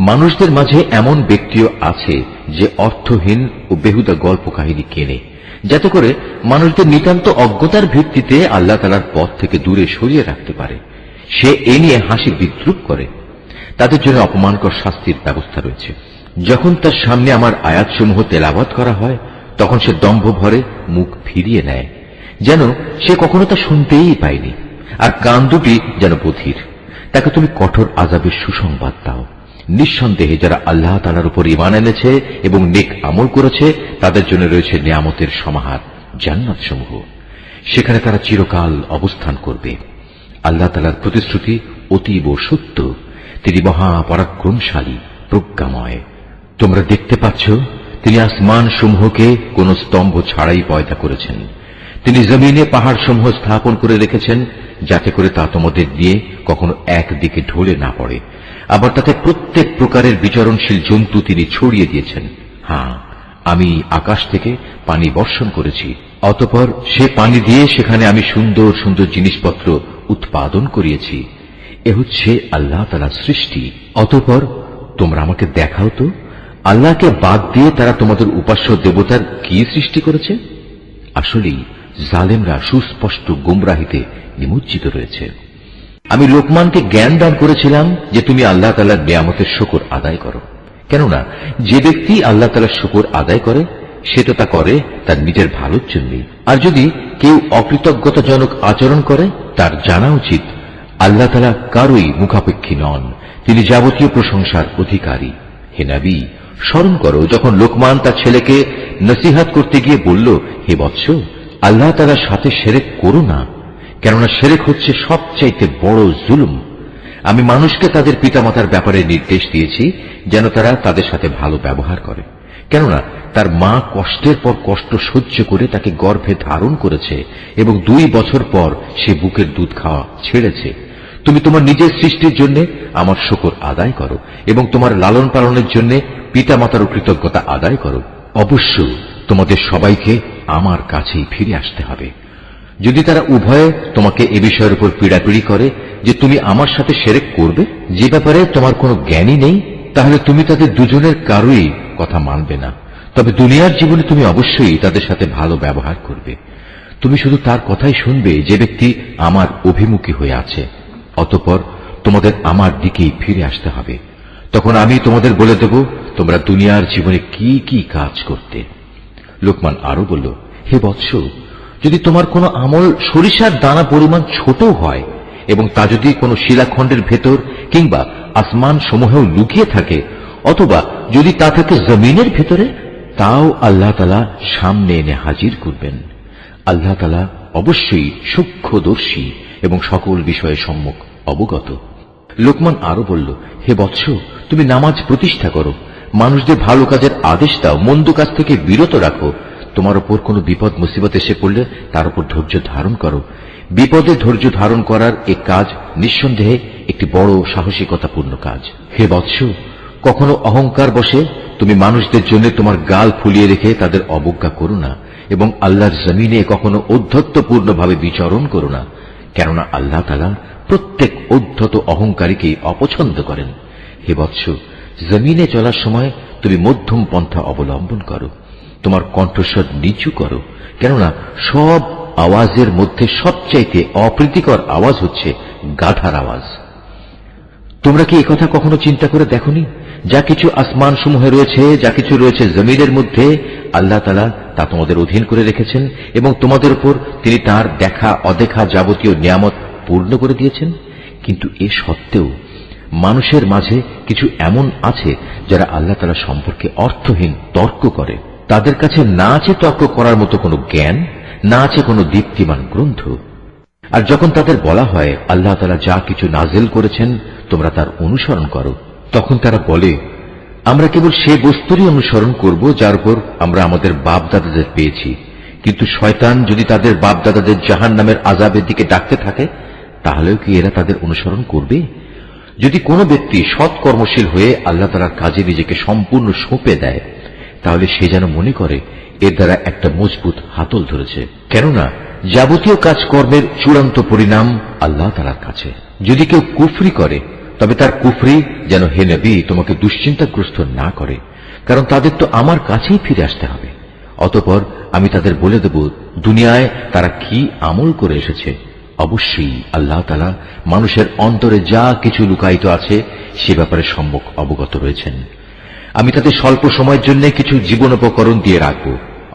মানুষদের মাঝে এমন ব্যক্তিও আছে যে অর্থহীন ও বেহুদা গল্প কাহিনী কেনে, যাতে করে মানুষদের নিতান্ত অজ্ঞতার ভিত্তিতে আল্লাহ তাআলার পথ থেকে দূরে সরিয়ে রাখতে পারে। সে এ নিয়ে হাসি বিদ্রুপ করে। তাদের জন্য অপমানকর শাস্তির ব্যবস্থা রয়েছে। যখন তার সামনে আমার আয়াতসমূহ তেলাওয়াত করা হয়, তখন সে দম্ভ ভরে মুখ ফিরিয়ে নেয়, যেন সে কখনো তা শুনতেই পায়নি, আর কান দুটি যেন বধির। তাকে তুমি কঠোর আযাবের সুসংবাদ দাও। নিঃসন্দেহে যারা আল্লাহ তাআলার উপর ঈমান এনেছে এবং নেক আমল করেছে, তাদের জন্য রয়েছে নিয়ামতের সমাহার, জান্নাত সমূহ। সেখানে তারা চিরকাল অবস্থান করবে। আল্লাহ তাআলার প্রতিশ্রুতি অতীব সত্য। তিনি মহাপরাক্রমশালী, প্রজ্ঞাময়। তোমরা দেখতে পাচ্ছ, তিনি আসমান সমূহকে কোন স্তম্ভ ছাড়াই পয়দা করেছেন। তিনি জমিনে পাহাড় সমূহ স্থাপন করে রেখেছেন, যাতে করে তা তোমাদের দিয়ে কখনো একদিকে ঢলে না পড়ে। আবার তাতে প্রত্যেক প্রকারের বিচরণশীল জন্তু তিনি ছড়িয়ে দিয়েছেন। হ্যাঁ, আমি আকাশ থেকে পানি বর্ষণ করেছি, অতঃপর সে পানি দিয়ে সেখানে আমি সুন্দর সুন্দর জিনিসপত্র উৎপাদন করিয়েছি। এ হচ্ছে আল্লাহ তাআলার সৃষ্টি। অতঃপর তোমরা আমাকে দেখাও তো, আল্লাহকে বাদ দিয়ে তারা তোমাদের উপাস্য দেবতার কি সৃষ্টি করেছে? আসলেই জালেমরা সুস্পষ্ট গুমরাহিতে নিমজ্জিত রয়েছে। আমি লোকমানকে জ্ঞান দান করেছিলাম যে তুমি আল্লাহ তাআলার নিয়ামতের শুকর আদায় করো। কেননা যে ব্যক্তি আল্লাহ তাআলার শুকর আদায় করে, সে তো তা করে তার নিজের ভালোর জন্যই। আর যদি কেউ অকৃতজ্ঞতাজনক আচরণ করে, তার জানা উচিত আল্লাহ তাআলা কারোই মুখাপেক্ষী নন, তিনি যাবতীয় প্রশংসার অধিকারী। হে নবী, স্মরণ করো যখন লোকমান তার ছেলেকে নসিহত করতে গিয়ে বলল, হে বৎস, আল্লাহ তাআলার সাথে শিরক করো না, কেননা শিরক হচ্ছে সবচাইতে বড় জুলুম। আমি মানুষকে তাদের পিতামাতার ব্যাপারে নির্দেশ দিয়েছি যেন তারা তাদের সাথে ভালো ব্যবহার করে, কেননা তার মা কষ্টের পর কষ্ট সহ্য করে তাকে গর্ভে ধারণ করেছে এবং 2 বছর পর সে বুকের দুধ খাওয়া ছেড়েছে। তুমি তোমার নিজের সৃষ্টির জন্য আমার শুকর আদায় করো এবং তোমার লালন পালনের জন্য পিতামাতার কৃতজ্ঞতা আদায় করো। অবশ্য তোমাদের সবাইকে আমার কাছেই ফিরে আসতে হবে। যদি তারা উভয়ে তোমাকে এ বিষয়ের উপর পীড়াপিড়ি করে যে তুমি আমার সাথে শিরক করবে, যে ব্যাপারে তোমার কোনো জ্ঞানই নেই, তাহলে তুমি তাদের দুজনের কারোই কথা মানবে না। তবে দুনিয়ার জীবনে তুমি অবশ্যই তাদের সাথে ভালো ব্যবহার করবে। তুমি শুধু তার কথাই শুনবে যে ব্যক্তি আমার অভিমুখী হয়ে আছে। অতঃপর তোমাদের আমার দিকেই ফিরে আসতে হবে। তখন আমি তোমাদের বলে দেব তোমরা দুনিয়ার জীবনে কি কি কাজ করতে। লোকমান আরো বলল, হে বৎস, যদি তোমার কোনো আমল সরিষার দানা পরিমাণ ছোট হয় এবং তা যদি কোনো শিলাখণ্ডের ভেতর কিংবা আসমান সমূহেও লুকিয়ে থাকে, অথবা যদি তা থেকে জমিনের ভেতরে, তাও আল্লাহ তাআলা সামনে এনে হাজির করবেন। আল্লাহ তাআলা অবশ্যই সূক্ষ্মদর্শী এবং সকল বিষয়ে সম্যক অবগত। লোকমান আরো বলল, হে বৎস, তুমি নামাজ প্রতিষ্ঠা করো, মানুষদের ভালো কাজের আদেশ দাও, মন্দ কাজ থেকে বিরত রাখো। তোমার উপর কোনো বিপদ মুসিবত এসে পড়লে তার উপর ধৈর্য ধারণ করো। বিপদে ধৈর্য ধারণ করার এই কাজ নিঃসন্দেহে একটি বড় সাহসিকতাপূর্ণ কাজ। হে বৎস, কখনো অহংকার বসে তুমি মানুষদের জন্য তোমার গাল ফুলিয়ে রেখে তাদের অবজ্ঞা করো না, এবং আল্লাহর জমিনে কখনো ঔদ্ধত্যপূর্ণভাবে বিচরণ করো না, কেননা আল্লাহ তাআলা প্রত্যেক ঔদ্ধত অহংকারীকে অপছন্দ করেন। হে বৎস, জমিনে চলার সময় তুমি মধ্যম পন্থা অবলম্বন করো, তোমার কণ্ঠস্বর নিচু করো, কেননা সব আওয়াজের মধ্যে সবচাইতে অপ্রীতিকর আওয়াজ হচ্ছে গাধার আওয়াজ। তোমরা কি একথা কখনো চিন্তা করে দেখোনি? যা কিছু আসমান সমূহে রয়েছে, যা কিছু রয়েছে জমিনের মধ্যে, আল্লাহ তাআলা তা তোমাদের অধীন করে রেখেছেন, এবং তোমাদের উপর তিনি তার দেখা অদেখা যাবতীয় নিয়ামত পূর্ণ করে দিয়েছেন। কিন্তু এ সত্ত্বেও মানুষের মাঝে কিছু এমন আছে যারা আল্লাহ তাআলা সম্পর্কে অর্থহীন তর্ক করে। তাদের কাছে না আছে তর্ক করার মতো কোনো জ্ঞান, না আছে কোনো দীপ্তিমান গ্রন্থ। আর যখন তাদের বলা হয় আল্লাহ তাআলা যা কিছু নাজিল করেছেন তোমরা তার অনুসরণ করো, তখন তারা বলে, আমরা কেবল সে বস্তুরই অনুসরণ করব যার উপর আমরা আমাদের বাপ দাদাদের পেয়েছি। কিন্তু শয়তান যদি তাদের বাপ দাদাদের জাহান্নামের আযাবের দিকে ডাকতে থাকে, তাহলেও কি এরা তাদের অনুসরণ করবে? যদি কোনো ব্যক্তি সৎ কর্মশীল হয়ে আল্লাহ তাআলার কাজে নিজেকে সম্পূর্ণ সঁপে দেয়, তাহলে সে যেন মনে করে এর দ্বারা একটা মজবুত হাতল ধরেছে, কেননা যাবতীয় কাজকর্মের চূড়ান্ত পরিণাম আল্লাহ তাআলার কাছে। যদি কেউ কুফরি করে, তবে তার কুফরি যেন হে নবী তোমাকে দুশ্চিন্তাগ্রস্ত না করে, কারণ তাদের তো আমার কাছেই ফিরে আসতে হবে। অতঃপর আমি তাদের বলে দেব দুনিয়ায় তারা কি আমল করে এসেছে। অবশ্যই আল্লাহ তাআলা মানুষের অন্তরে যা কিছু লুকায়িত আছে সে ব্যাপারে সম্যক অবগত রয়েছেন। আমি তাদের স্বল্প সময়ের জন্য কিছু জীবনোপকরণ দিয়ে রাখব,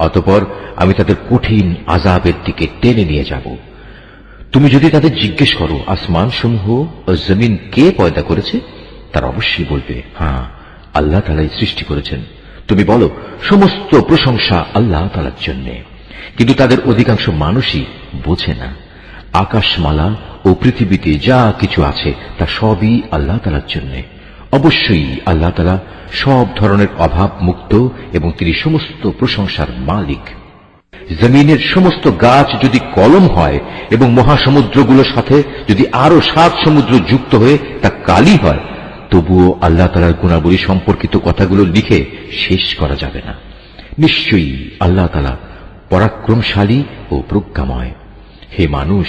অতঃপর আমি তাদের কঠিন আযাবের দিকে টেনে নিয়ে যাব। তুমি যদি তাদের জিজ্ঞেস করো আসমান সমূহ ও জমিন কে পয়দা করেছে, তারা অবশ্যই বলবে, হ্যাঁ, আল্লাহ তাআলাই সৃষ্টি করেছেন। তুমি বলো, সমস্ত প্রশংসা আল্লাহ তাআলার জন্য। কিন্তু তাদের অধিকাংশ মানুষই বোঝে না। আকাশমালা ও পৃথিবীতে যা কিছু আছে তা সবই আল্লাহ তাআলার জন্য। অবশ্যই আল্লাহ তাআলা সব ধরনের অভাব মুক্ত এবং তিনি সমস্ত প্রশংসার মালিক। জমিনের সমস্ত গাছ যদি কলম হয় এবং মহাসমুদ্রগুলোর সাথে যদি আরো 7 সমুদ্র যুক্ত হয়ে তা কালি হয়, তবুও আল্লাহ তাআলার গুণাবলী সম্পর্কিত কথাগুলো লিখে শেষ করা যাবে না। নিশ্চয়ই আল্লাহ তাআলা পরাক্রমশালী ও প্রজ্ঞাময়। হে মানুষ,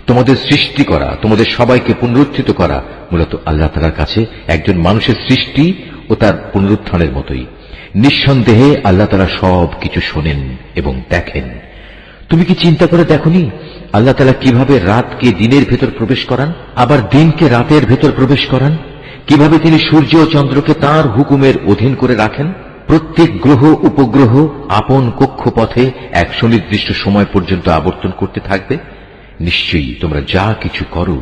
তোমাদের সৃষ্টি করা, তোমাদের সবাইকে পুনরুত্থিত করা মূলত আল্লাহ তাআলার কাছে একজন মানুষের সৃষ্টি ও তার পুনরুত্থানের মতোই। নিঃসন্দেহে আল্লাহ তাআলা সব কিছু শোনেন এবং দেখেন। তুমি কি চিন্তা করে দেখোনি আল্লাহ তাআলা কিভাবে রাতকে দিনের ভেতর প্রবেশ করান, আবার দিনকে রাতের ভেতর প্রবেশ করান? কিভাবে তিনি সূর্য ও চন্দ্রকে তাঁর হুকুমের অধীন করে রাখেন? প্রত্যেক গ্রহ উপগ্রহ আপন কক্ষপথে এক সুনির্দিষ্ট সময় পর্যন্ত আবর্তন করতে থাকবে। নিশ্চয়ই তোমরা যা কিছু করো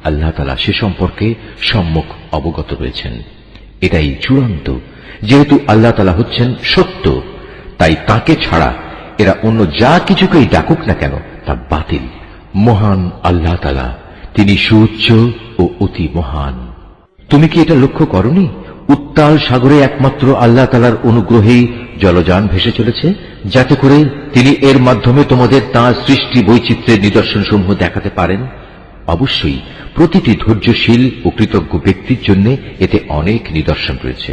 আল্লাহ তাআলা সে সম্পর্কে সম্যক অবগত রয়েছেন। এটাই চূড়ান্ত। যেহেতু আল্লাহ তাআলা হচ্ছেন সত্য, তাই তাকে ছাড়া এরা অন্য যা কিছুকেই ডাকুক না কেন তা বাতিল। মহান আল্লাহ তাআলা, তিনি সুউচ্চ ও অতি মহান। তুমি কি এটা লক্ষ্য করনি উত্তাল সাগরে একমাত্র আল্লাহ তাআলার অনুগ্রহেই জলযান ভেসে চলেছে, যাতে করে তিনি এর মাধ্যমে তোমাদের তাঁর সৃষ্টি বৈচিত্র্যের নিদর্শনসমূহ দেখাতে পারেন? অবশ্যই প্রতিটি ধৈর্যশীল ও কৃতজ্ঞ ব্যক্তির জন্য এতে অনেক নিদর্শন রয়েছে।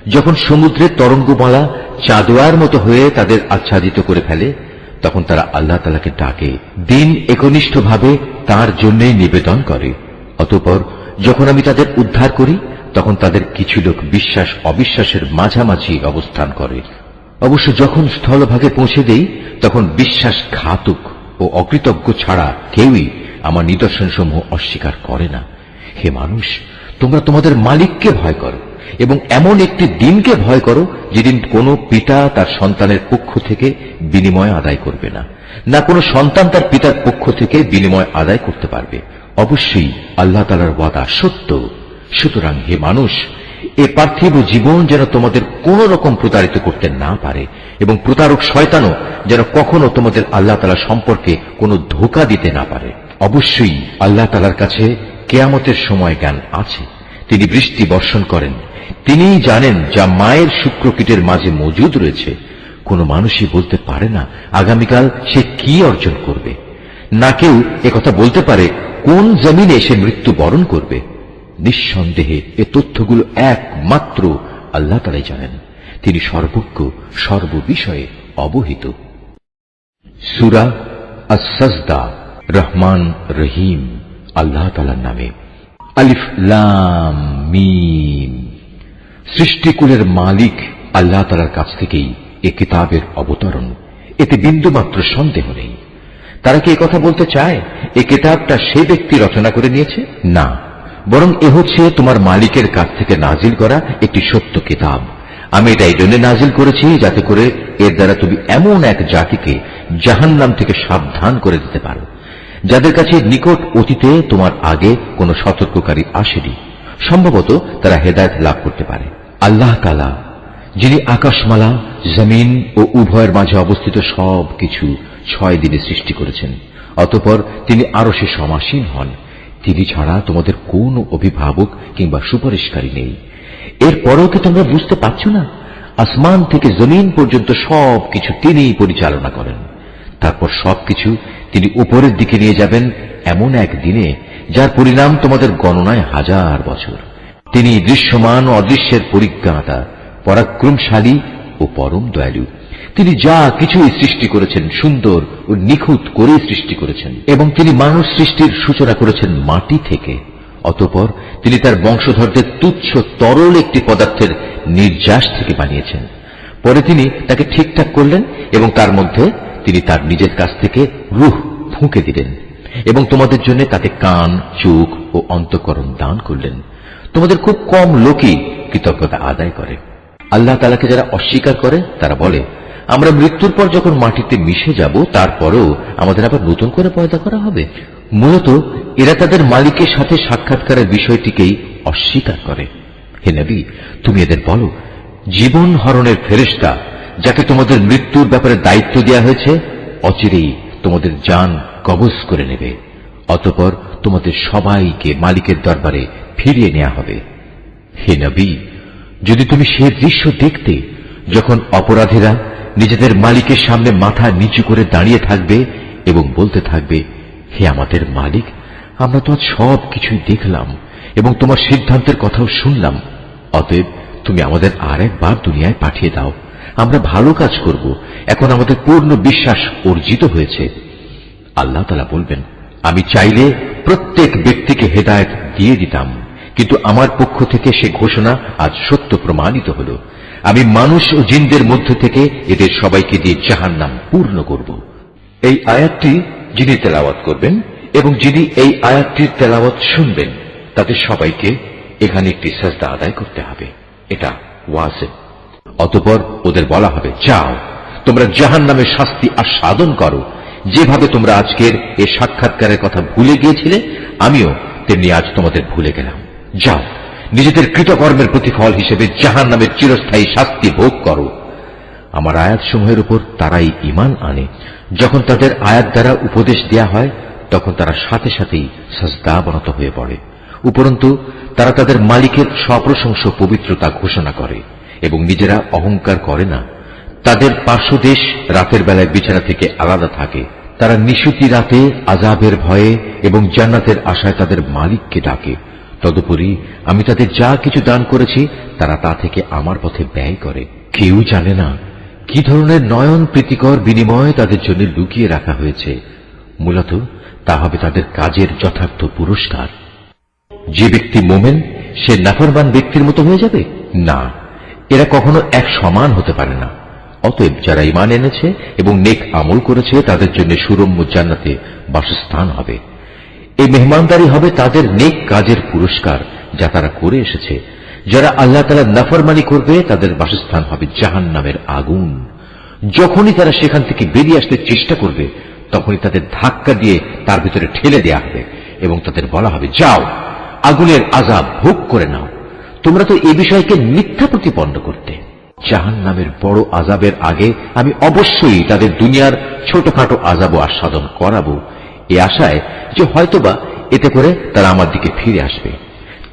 যখন সমুদ্রের তরঙ্গমালা চাঁদোয়ার মতো হয়ে তাদের আচ্ছাদিত করে ফেলে, তখন তারা আল্লাহ তাআলাকে ডাকে, দিন একনিষ্ঠভাবে তাঁর জন্য নিবেদন করে। অতঃপর যখন আমি তাদের উদ্ধার করি, তখন তাদের কিছু লোক বিশ্বাস অবিশ্বাসের মাঝামাঝি অবস্থান করে। অবশ্য যখন স্থলভাগে পৌঁছে দেই, তখন বিশ্বাসঘাতক ও অকৃতজ্ঞ ছাড়া কেউই আমার নিদর্শনসমূহ অস্বীকার করে না। হে মানুষ, তোমরা তোমাদের মালিককে ভয় করো এবং এমন একটি দিনকে ভয় করো যেদিন কোনো পিতা তার সন্তানের পক্ষ থেকে বিনিময় আদায় করবে না, না কোনো সন্তান তার পিতার পক্ষ থেকে বিনিময় আদায় করতে পারবে। অবশ্যই আল্লাহ তাআলার ওয়াদা সত্য। সুতরাং হে মানুষ, এ পার্থিব জীবন যেন তোমাদের কোন রকম প্রতারিত করতে না পারে, এবং প্রতারক শয়তানও যেন কখনো তোমাদের আল্লাহ তাআলা সম্পর্কে কোনো ধোঁকা দিতে না পারে। অবশ্যই আল্লাহ তাআলার কাছে কিয়ামতের সময় জ্ঞান আছে। তিনি বৃষ্টি বর্ষণ করেন, তিনিই জানেন যা মায়ের শুক্রকীটের মাঝে মজুদ রয়েছে। কোনো মানুষই বলতে পারে না আগামীকাল সে কি অর্জন করবে, না কেউ একথা বলতে পারে কোন জমিনে সে মৃত্যু বরণ করবে। নিঃসন্দেহে এ তথ্যগুলো একমাত্র আল্লাহ তাআলাই জানেন। তিনি সর্বজ্ঞ, সর্ববিষয়ে অবহিত। সূরা আস-সাজদা। রহমান রহিম আল্লাহ তাআলার নামে। আলিফ লাম মিম। সৃষ্টিকুলের মালিক আল্লাহ তাআলার কাছ থেকেই এ কিতাবের অবতরণ, এতে বিন্দুমাত্র সন্দেহ নেই। তারা কি একথা বলতে চায় এই কিতাবটা সে ব্যক্তি রচনা করে নিয়েছে? না, বরং এ হচ্ছে তোমার মালিকের কাছ থেকে নাজিল করা একটি সত্য কিতাব। আমি এটা এই জন্য নাজিল করেছি যাতে করে এর দ্বারা তুমি এমন এক জাতিকে জাহান্নাম থেকে সাবধান করে দিতে পারো যাদের কাছে নিকট অতীতে তোমার আগে কোনো সতর্ককারী আসেনি। সম্ভবত তারা হেদায়েত লাভ করতে পারে। আল্লাহ তাআলা যিনি আকাশমালা, জমিন ও উভয়ের মাঝে অবস্থিত সব কিছু 6 দিনে সৃষ্টি করেছেন, অতঃপর তিনি আরশে সমাসীন হন। তিনি ছাড়া তোমাদের কোন অভিভাবক কিংবা সুপারিশকারী নেই। এরপরেও কি তোমরা বুঝতে পারছো না? আসমান থেকে জমিন পর্যন্ত সবকিছু তিনিই পরিচালনা করেন। তারপর সবকিছু তিনি উপরের দিকে নিয়ে যাবেন এমন এক দিনে যার পরিণাম তোমাদের গণনায় 1000 বছর। তিনি দৃশ্যমান ও অদৃশ্যের পরিজ্ঞাতা, পরাক্রমশালী ও পরম দয়ালু। তিনি যা কিছুই সৃষ্টি করেছেন সুন্দর ও নিখুঁত করে সৃষ্টি করেছেন, এবং তিনি মানুষ সৃষ্টির সূচনা করেছেন মাটি থেকে। অতঃপর তিনি তার বংশধরদের তুচ্ছ তরল একটি পদার্থের নির্যাস থেকে বানিয়েছেন। পরে তিনি তাকে ঠিকঠাক করলেন এবং তার মধ্যে তিনি তার নিজের কাছ থেকে রূহ ফুঁকে দিলেন, এবং তোমাদের জন্য তাতে কান, চোখ ও অন্তঃকরণ দান করলেন। তোমাদের খুব কম লোকই কৃতজ্ঞতা আদায় করে। আল্লাহ তাআলাকে যারা অস্বীকার করে তারা বলে, আমরা মৃত্যুর পর যখন মাটিতে মিশে যাব তারপরেও আমাদের আবার নতুন করে পয়দা করা হবে। মূলত এরা তাদের মালিকের সাথে সাক্ষাৎকারের বিষয়টিকেই অস্বীকার করে। হে নবী, তুমি এদের বলো, জীবন হরণের ফেরেশতা যাকে তোমাদের মৃত্যুর ব্যাপারে দায়িত্ব দেওয়া হয়েছে অচিরেই তোমাদের জান কবজ করে নেবে। অতঃপর তোমাদের সবাইকে মালিকের দরবারে ফিরিয়ে নেওয়া হবে। হে নবী, যদি তুমি সে দৃশ্য দেখতে যখন অপরাধীরা নিজেদের মালিকের সামনে মাথা নিচু করে দাঁড়িয়ে থাকবে এবং বলতে থাকবে, হে আমাদের মালিক, আমরা তো আজ সব কিছুই দেখলাম এবং তোমার সিদ্ধান্তের কথাও শুনলাম। অতএব তুমি আমাদের আর একবার দুনিয়ায় পাঠিয়ে দাও, আমরা ভালো কাজ করব। এখন আমাদের পূর্ণ বিশ্বাস অর্জিত হয়েছে। আল্লাহ তাআলা বলবেন, আমি চাইলে প্রত্যেক ব্যক্তিকে হেদায়েত দিয়ে দিতাম, কিন্তু আমার পক্ষ থেকে সে ঘোষণা আজ সত্য প্রমাণিত হল। আমি মানুষ ও জিনদের মধ্য থেকে এদের সবাইকে দিয়ে জাহান্নাম পূর্ণ করব। এই আয়াতটি যিনি তেলাওয়াত করবেন এবং যিনি এই আয়াতটির তেলাওয়াত শুনবেন তাদের সবাইকে এখানে একটি সাজদা আদায় করতে হবে। এটা ওয়াজিব। অতঃপর ওদের বলা হবে, যাও তোমরা জাহান্নামের শাস্তি আস্বাদন করো। যেভাবে তোমরা আজকের এই সাক্ষাৎকারের কথা ভুলে গিয়েছিলে, আমিও তেমনি আজ তোমাদের ভুলে গেলাম। যাও নিজেদের কৃতকর্মের প্রতিফল হিসেবে জাহান্নামের চিরস্থায়ী শাস্তি ভোগ করো। আমার আয়াতসমূহের উপর তারাই ঈমান আনে। যখন তাদের আয়াত দ্বারা উপদেশ দেয়া হয় তখন তারা সাথে সাথেই সাজদাবনত হয়ে পড়ে। উপরন্তু তারা তাদের মালিকের সপ্রশংস পবিত্রতা ঘোষণা করে এবং নিজেরা অহংকার করে না। তাদের পার্শ্বদেশ রাতের বেলায় বিছানা থেকে আলাদা থাকে। তারা নিশুতি রাতে আযাবের ভয়ে এবং জান্নাতের আশায় তাদের মালিককে ডাকে। তদুপরি আমি তাদের যা কিছু দান করেছি তারা তা থেকে আমার পথে ব্যয় করে। কেউ জানে না কি ধরনের নয়ন প্রীতিকর বিনিময় তাদের জন্য লুকিয়ে রাখা হয়েছে। মূলত তা হবে তাদের কাজের যথার্থ পুরস্কার। যে ব্যক্তি মোমেন সে নাফরমান ব্যক্তির মতো হয়ে যাবে? না, এরা কখনো এক সমান হতে পারে না। অতএব যারা ঈমান এনেছে এবং নেক আমল করেছে তাদের জন্য সুরম্য জান্নাতে বাসস্থান হবে। এই মেহমানদারি হবে তাদের নেক কাজের পুরস্কার যা তারা করে এসেছে। যারা আল্লাহ তাআলার নাফরমানি করবে তাদের বাসস্থান হবে জাহান্নামের আগুন। যখনই তারা সেখান থেকে বেরিয়ে আসতে চেষ্টা করবে তখনই তাদের ধাক্কা দিয়ে তার ভিতরে ঠেলে দেয়া হবে এবং তাদের বলা হবে, যাও আগুনের আযাব ভোগ করে নাও, তোমরা তো এই বিষয়কে মিথ্যা প্রতিপন্ন করতে। জাহান্নামের বড় আযাবের আগে আমি অবশ্যই তাদের দুনিয়ার ছোটখাটো আযাবও আস্বাদন করাবো, এই আশায় যে হয়তোবা এতে করে তারা আমার দিকে ফিরে আসবে।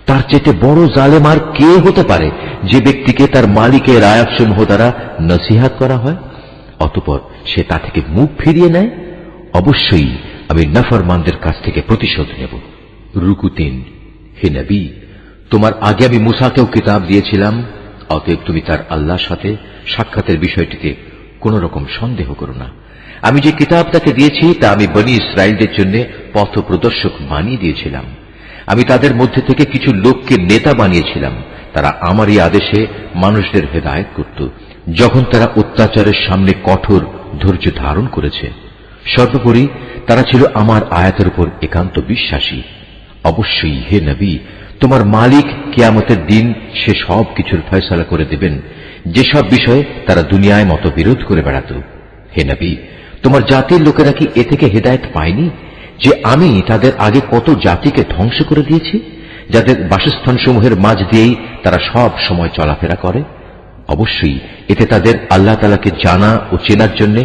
তার চেয়ে বড় জালেম আর কে হতে পারে যে ব্যক্তিকে তার মালিকের আয়াতসমূহ দ্বারা নসিহত করা হয়, অতঃপর সে তা থেকে মুখ ফিরিয়ে নেয়। অবশ্যই আমি নাফরমানদের কাছ থেকে প্রতিশোধ নেব। রুকু ৩। হে নবী, তোমার আগে আমি মুসাকেও কিতাব দিয়েছিলাম, অতএব তুমি তার আল্লাহর সাথে সাক্ষাতের বিষয়টিতে কোন রকম সন্দেহ করো না। আমি যে কিতাব তাকে দিয়েছি তা আমি বনী ইসরায়েলদের জন্য পথ প্রদর্শক বানিয়ে দিয়েছিলাম। আমি তাদের মধ্যে থেকে কিছু লোককে নেতা বানিয়েছিলাম, তারা আমারই আদেশে মানুষদের হেদায়েত করত যখন তারা অত্যাচারের সামনে কঠোর ধৈর্য ধারণ করেছে। সর্বোপরি তারা ছিল আমার আয়াতের উপর একান্ত বিশ্বাসী। অবশ্যই হে নবী, তোমার মালিক কিয়ামতের দিন সে সব কিছুর ফয়সালা করে দেবেন যেসব বিষয়ে তারা দুনিয়ায় মতবিরোধ করে বেড়াত। হে নবী, তোমার জাতির লোকেরা কি এ থেকে হেদায়েত পায়নি যে আমি তাদের আগে কত জাতিকে ধ্বংস করে দিয়েছি, যাদের বাসস্থানসমূহের মাঝ দিয়েই তারা সব সময় চলাফেরা করে? অবশ্যই এতে তাদের আল্লাহ তাআলাকে জানা ও চেনার জন্য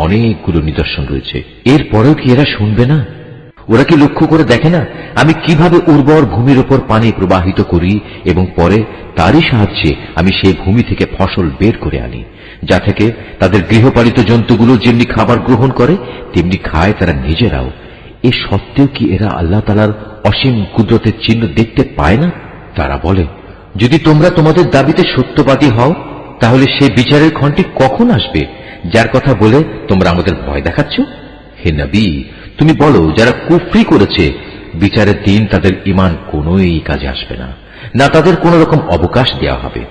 অনেকগুলো নিদর্শন রয়েছে। এরপরেও কি এরা শুনবে না? ওরা কি লক্ষ্য করে দেখে না আমি কিভাবে উর্বর ভূমির উপর পানি প্রবাহিত করি এবং পরে তারই সাহায্যে আমি সেই ভূমি থেকে ফসল বের করে আনি, যা থেকে তাদের গৃহপালিত জন্তুগুলো যেমনি খাবার গ্রহণ করে তেমনি খায় তারা নিজেরাও। এ সত্ত্বেও কি এরা আল্লাহ তাআলার অসীম কুদরতের চিহ্ন দেখতে পায় না? তারা বলে, যদি তোমরা তোমাদের দাবিতে সত্যবাদী হও তাহলে সে বিচারের ক্ষণটি কখন আসবে যার কথা বলে তোমরা আমাদের ভয় দেখাচ্ছ? হে নবী, তুমি বলো, যারা কুফরি করেছে বিচারের দিন তাদের ঈমান কোনোই কাজে আসবে না, না তাদের কোন রকম অবকাশ দেওয়া হবে।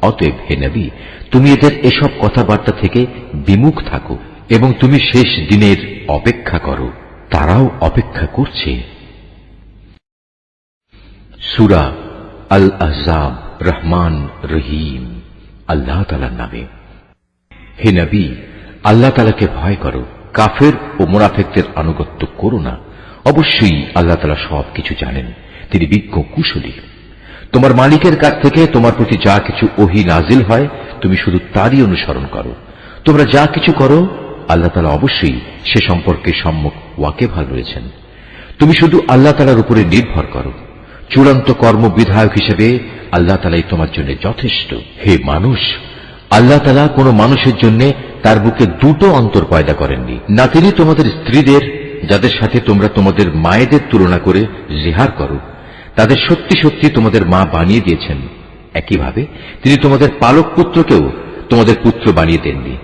অতএব হে নবী, তুমি এদের এসব কথাবার্তা থেকে বিমুখ থাকো এবং তুমি শেষ দিনের অপেক্ষা করো, তারাও অপেক্ষা করছে। সূরা আল আহজাব, রহমান রহিম। আল্লাহ তাআলার নামে। হে নবী, আল্লাহ তাআলাকে ভয় করো, কাফের ও মুনাফিকদের আনুগত্য করো না। অবশ্যই আল্লাহ তাআলা সবকিছু জানেন, তিনি বিজ্ঞ কুশলী। তোমার মালিকের কাছ থেকে তোমার প্রতি যা কিছু ওহী নাজিল হয় তুমি শুধু তারই অনুসরণ করো। তোমরা যা কিছু করো আল্লাহ তাআলা অবশ্যই সে সম্পর্কে সম্যক ওয়াকিবহাল রয়েছেন। তুমি শুধু আল্লাহ তাআলার উপরে নির্ভর করো। চূড়ান্ত কর্ম বিধায়ক হিসেবে আল্লাহ তাআলাই তোমার জন্য যথেষ্ট। হে মানুষ, আল্লাহ তাআলা কোন মানুষের জন্য তার বুকে দুটো অন্তর পয়দা করেননি, না তিনি তোমাদের স্ত্রীদের যাদের সাথে তোমরা তোমাদের মায়েদের তুলনা করে জিহার করো তাদের সত্যি সত্যি তোমাদের মা বানিয়ে দিয়েছেন। একইভাবে তিনি তোমাদের পালক পুত্রকেও তোমাদের পুত্র বানিয়ে দেননি।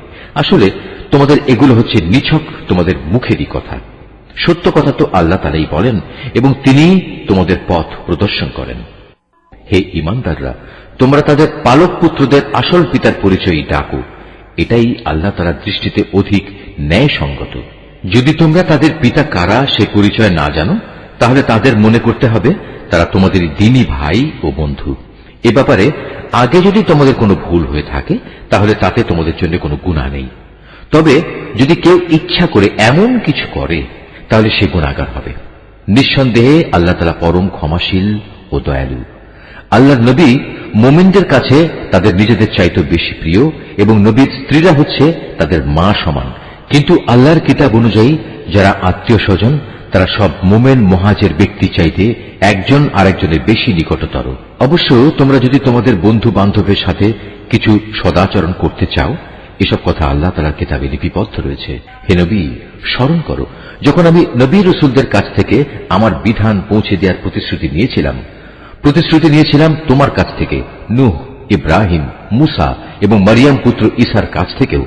আসলে তোমাদের এগুলো হচ্ছে নিছক তোমাদের মুখেরই কথা। সত্য কথা তো আল্লাহ তাআলাই বলেন এবং তিনি তোমাদের পথ প্রদর্শন করেন। হে ঈমানদাররা, তোমরা তাদের পালক পুত্রদের আসল পিতার পরিচয় ডাকো, এটাই আল্লাহ তাআলার দৃষ্টিতে অধিক ন্যায়সঙ্গত। যদি তোমরা তাদের পিতা কারা সে পরিচয় না জানো তাহলে তাদের মনে করতে হবে তারা তোমাদের দ্বীনী ভাই ও বন্ধু। এ ব্যাপারে আগে যদি তোমাদের কোনো ভুল হয়ে থাকে তাহলে তাতে তোমাদের জন্য কোনো গুনাহ নেই। তবে যদি কেউ ইচ্ছা করে এমন কিছু করে তাহলে সে গুনাহগার হবে। নিঃসন্দেহে আল্লাহ তাআলা পরম ক্ষমাশীল ও দয়ালু। আল্লাহর নবী মুমিনদের কাছে তাদের নিজেদের চাইতে বেশি প্রিয় এবং নবীর স্ত্রীরা হচ্ছে তাদের মা সমান। কিন্তু আল্লাহর কিতাব অনুযায়ী যারা আত্মীয় স্বজন তারা সব মুমিন মুহাজির ব্যক্তি চাইতে একজন আরেকজনের বেশি নিকটতর। অবশ্য তোমরা যদি তোমাদের বন্ধু বান্ধবের সাথে কিছু সদাচরণ করতে চাও, এসব কথা আল্লাহ তাআলার কিতাবে লিপিবদ্ধ রয়েছে। হে নবী, স্মরণ করো যখন আমি নবী রাসূলদের কাছ থেকে আমার বিধান পৌঁছে দেওয়ার প্রতিশ্রুতি নিয়েছিলাম তোমার কাছ থেকে, নূহ, ইব্রাহিম, মুসা এবং মারিয়াম পুত্র ঈসার কাছ থেকেও।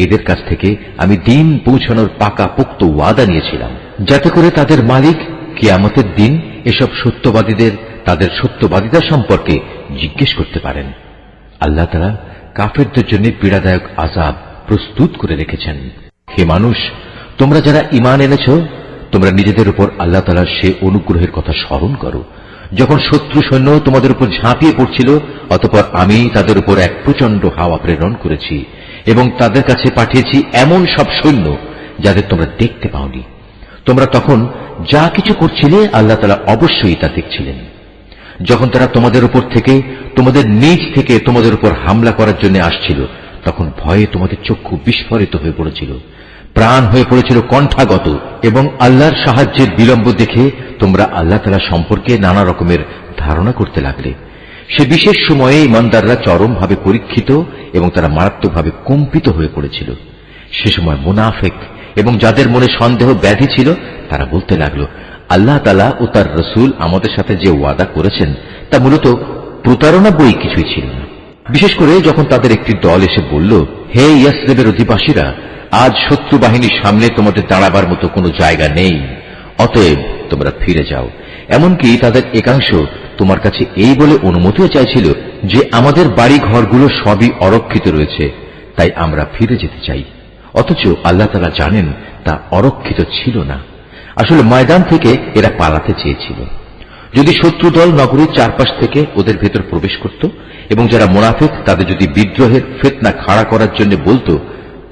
এদের কাছ থেকে আমি দ্বীন পৌঁছানোর পাকা পোক্ত ওয়াদা নিয়েছিলাম, যাতে করে তাদের মালিক কিয়ামতের দিন এসব সত্যবাদীদের তাদের সত্যবাদিতা সম্পর্কে জিজ্ঞেস করতে পারেন। আল্লাহ তাআলা কাফেরদের জন্য পীড়াদায়ক আযাব প্রস্তুত করে রেখেছেন। হে মানুষ, তোমরা যারা ঈমান এনেছ তোমরা নিজেদের উপর আল্লাহ তাআলার সে অনুগ্রহের কথা স্মরণ করো যখন শত্রু সৈন্য তোমাদের উপর ঝাঁপিয়ে পড়ছিল, অতঃপর আমি তাদের উপর এক প্রচন্ড হাওয়া প্রেরণ করেছি এবং তাদের কাছে পাঠিয়েছি এমন সব সৈন্য যাদের তোমরা দেখতে পাওনি। তোমরা তখন যা কিছু করছিলে আল্লাহ তাআলা অবশ্যই তা দেখছিলেন। যখন তারা তোমাদের উপর থেকে, তোমাদের নিজ থেকে তোমাদের উপর হামলা করার জন্য আসছিল, তখন ভয়ে তোমাদের চক্ষু বিস্ফোরিত হয়ে পড়েছিল, প্রাণ হয়ে পড়েছিল কণ্ঠাগত, এবং আল্লাহর সাহায্যের বিলম্ব দেখে তোমরা আল্লাহ তাআলা সম্পর্কে নানা রকমের ধারণা করতে লাগলে। সে বিশেষ সময়ে ইমানদাররা চরমভাবে পরীক্ষিত এবং তারা মারাত্মকভাবে কম্পিত হয়ে পড়েছিল। সে সময় মুনাফিক এবং যাদের মনে সন্দেহ ব্যাধি ছিল তারা বলতে লাগলো, আল্লাহ তাআলা ও তার রাসূল আমাদের সাথে যে ওয়াদা করেছেন তা মূলত প্রতারণা বই কিছুই ছিল না। বিশেষ করে যখন তাদের একটি দল এসে বলল, হে ইয়াসরিবের অধিবাসীরা, আজ শত্রু বাহিনীর সামনে তোমাদের দাঁড়াবার মতো কোনো জায়গা নেই, অতএব তোমরা ফিরে যাও। এমনকি তাদের একাংশ তোমার কাছে এই বলে অনুমতিও চাইছিল যে আমাদের বাড়ি ঘরগুলো সবই অরক্ষিত রয়েছে, তাই আমরা ফিরে যেতে চাই। অথচ আল্লাহ তাআলা জানেন তা অরক্ষিত ছিল না। আসলে ময়দান থেকে এরা পালাতে চেয়েছিল। যদি শত্রু দল নগরীর চারপাশ থেকে ওদের ভেতর প্রবেশ করত এবং যারা মুনাফিক তাদের যদি বিদ্রোহের ফিতনা খাড়া করার জন্য বলতো,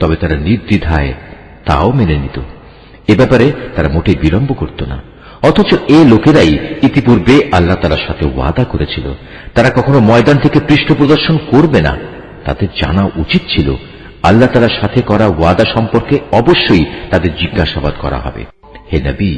তবে তারা নির্দ্বিধায় তাও মেনে নিত। এ ব্যাপারে তারা মোটেই বিলম্ব করত না। অথচ এই লোকেরাই ইতিপূর্বে আল্লাহ তাআলার সাথে ওয়াদা করেছিল তারা কখনো ময়দান থেকে পৃষ্ঠ প্রদর্শন করবে না। তাদের জানা উচিত ছিল আল্লাহ তাআলার সাথে করা ওয়াদা সম্পর্কে অবশ্যই তাদের জিজ্ঞাসাবাদ করা হবে। হে নবী,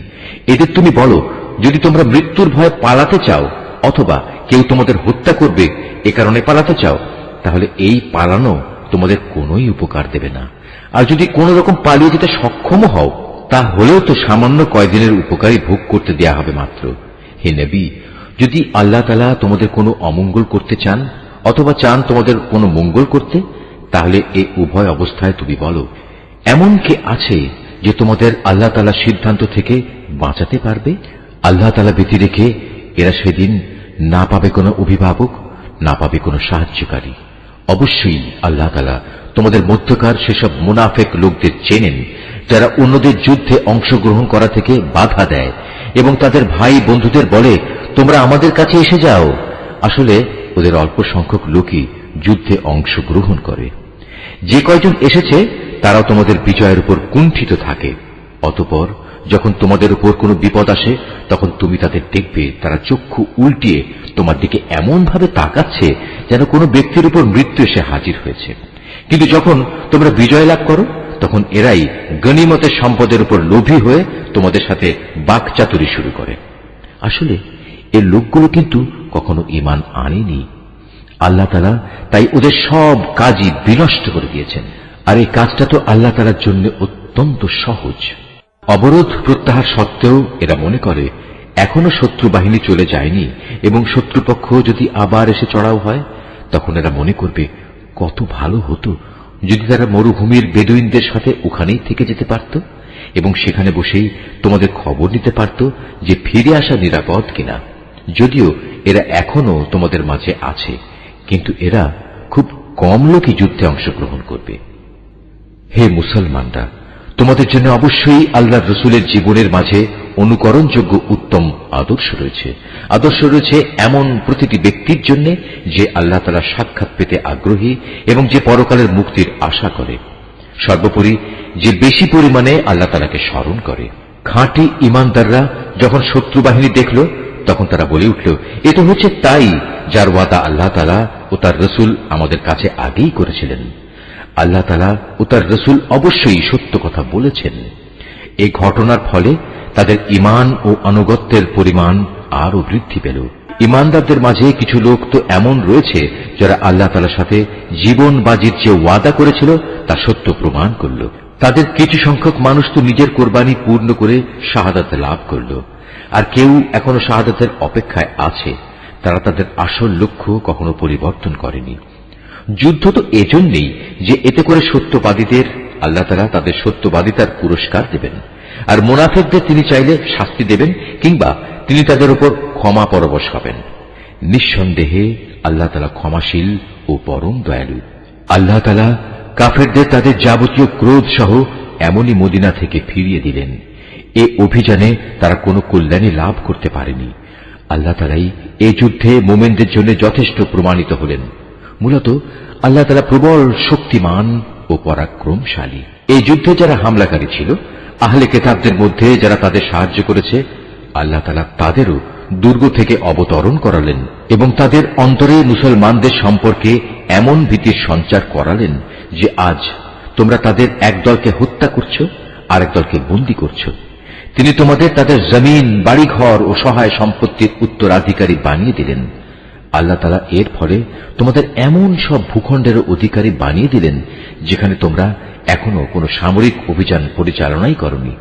এদের তুমি বলো, যদি তোমরা মৃত্যুর ভয়ে পালাতে চাও অথবা কেউ তোমাদের হত্যা করবে এ কারণে পালাতে চাও, তাহলে এই পালানো তোমাদের কোনোই উপকার দেবে না। আর যদি কোন রকম পালিয়ে যেতে সক্ষম হও, তা হলেও তো সামান্য কয়েকদিনের উপকারই ভোগ করতে দেয়া হবে মাত্র। হে নবী, যদি আল্লাহ তাআলা তোমাদের কোনো অমঙ্গল করতে চান অথবা চান তোমাদের কোনো মঙ্গল করতে, তাহলে এই উভয় অবস্থায় তুমি বলো, এমন কে আছে যে তোমাদের আল্লাহ তাআলার সিদ্ধান্ত থেকে বাঁচাতে পারবে? আল্লাহ তাআলা ব্যতী রেখে এরা সেদিন না পাবে কোনো অভিভাবক, না পাবে কোনো সাহায্যকারী। অবশ্যই আল্লাহ তাআলা তোমাদের মধ্যকার সেসব মুনাফিক লোকদের চেনেন যারা অন্যদের যুদ্ধে অংশগ্রহণ করা থেকে বাধা দেয় এবং তাদের ভাই বন্ধুদের বলে, তোমরা আমাদের কাছে এসে যাও। আসলে ওদের অল্প সংখ্যক লোকই যুদ্ধে অংশগ্রহণ করে। যে কয়জন এসেছে তারাও তোমাদের বিজয়ের উপর কুণ্ঠিত থাকে। অতঃপর যখন তোমাদের উপর কোনো বিপদ আসে তখন তুমি তাদের দেখবে তারা চক্ষু উল্টিয়ে তোমার দিকে এমন ভাবে তাকাচ্ছে যেন কোনো ব্যক্তির উপর মৃত্যু এসে হাজির হয়েছে। কিন্তু যখন তোমরা বিজয় লাভ করো তখন এরাই গনিমতের সম্পদের উপর লোভী হয়ে তোমাদের সাথে বাকচাতুরি শুরু করে। আসলে এই লোকগুলো কিন্তু কখনো ঈমান আনেনি। আল্লাহ তাআলা তাই ওদের সব কাজই বিনষ্ট করে দিয়েছেন। আর এই কাজটা তো আল্লাহ তাআলার জন্য অত্যন্ত সহজ। অবরোধ প্রত্যাহার সত্ত্বেও এরা মনে করে এখনো শত্রু বাহিনী চলে যায়নি এবং শত্রুপক্ষ যদি আবার এসে চড়াও হয় তখন এরা মনে করবে কত ভালো হতো যদি তারা মরুভূমির বেদুইনদের সাথে ওখানেই থেকে যেতে পারত এবং সেখানে বসেই তোমাদের খবর নিতে পারত যে ফিরে আসা নিরাপদ কিনা। যদিও এরা এখনো তোমাদের মাঝে আছে, কিন্তু এরা খুব কম লোকই যুদ্ধে অংশগ্রহণ করবে। হে মুসলমানরা, তোমাদের জন্য অবশ্যই আল্লাহর রাসূলের জীবনের মাঝে অনুকরণযোগ্য উত্তম আদর্শ রয়েছে। আদর্শ রয়েছে এমন প্রতিটি ব্যক্তির জন্য যে আল্লাহ তাআলার সাক্ষাৎ পেতে আগ্রহী এবং যে পরকালের মুক্তির আশা করে। সর্বোপরি যে বেশি পরিমাণে আল্লাহ তাআলাকে স্মরণ করে। খাঁটি ঈমানদাররা যখন শত্রু বাহিনী দেখল তখন তারা বলে উঠল, এ তো হচ্ছে তাই যার ওয়াদা আল্লাহ তাআলা ও তার রাসূল আমাদের কাছে আগেই করেছিলেন। আল্লাহ তাআলা ও তার রাসূল অবশ্যই সত্য কথা বলেছেন। এই ঘটনার ফলে তাদের ঈমান ও আনুগত্যের পরিমাণ আরো বৃদ্ধি পেল। ঈমানদারদের মাঝে কিছু লোক তো এমন রয়েছে যারা আল্লাহ তাআলার সাথে জীবন বাজির যে ওয়াদা করেছিল তা সত্য প্রমাণ করল। তাদের কিছু সংখ্যক মানুষ তো নিজের কোরবানি পূর্ণ করে শাহাদাত লাভ করল, আর কেউ এখনো শাহাদাতের অপেক্ষায় আছে। তারা তাদের আসল লক্ষ্য কখনো পরিবর্তন করেনি। যুদ্ধ তো এজন্যই যে এতে করে সত্যবাদীদের আল্লাহ তাআলা তাদের সত্যবাদিতার পুরস্কার দেবেন, আর মুনাফিকদের তিনি চাইলে শাস্তি দেবেন কিংবা তিনি তাদের উপর ক্ষমা পরবশ হবেন। নিঃসন্দেহে আল্লাহ তাআলা ক্ষমাশীল ও পরম দয়ালু। আল্লাহ তাআলা কাফেরদের তাদের যাবতীয় ক্রোধ সহ এমনই মদিনা থেকে ফিরিয়ে দিলেন। এ অভিযানে তারা কোনো কল্যাণী লাভ করতে পারেনি। আল্লাহ তাআলাই এই যুদ্ধে মুমিনদের জন্য যথেষ্ট প্রমাণিত হলেন। মূলত আল্লাহ তাআলা প্রবল শক্তিমান ও ও পরাক্রমশালী। এই যুদ্ধে যারা হামলাকারী ছিল, আহলে কিতাবদের মধ্যে যারা তাদের সাহায্য করেছে, আল্লাহ তাআলা তাদেরও দুর্গ থেকে অবতরণ করালেন এবং তাদের অন্তরে মুসলমানদের সম্পর্কে এমন ভীতির সঞ্চার করালেন যে আজ তোমরা তাদের এক দলকে হত্যা করছ, আরেক দলকে বন্দী করছ। তিনি তোমাদের তাদের জমিন, বাড়িঘর ও সহায় সম্পত্তির উত্তরাধিকারী বানিয়ে দিলেন। আল্লাহ তাআলা এর ফলে তোমাদের এমন সব ভূখণ্ডের অধিকারী বানিয়ে দিলেন যেখানে তোমরা এখনো কোনো সামরিক অভিযান পরিচালনাই করনি।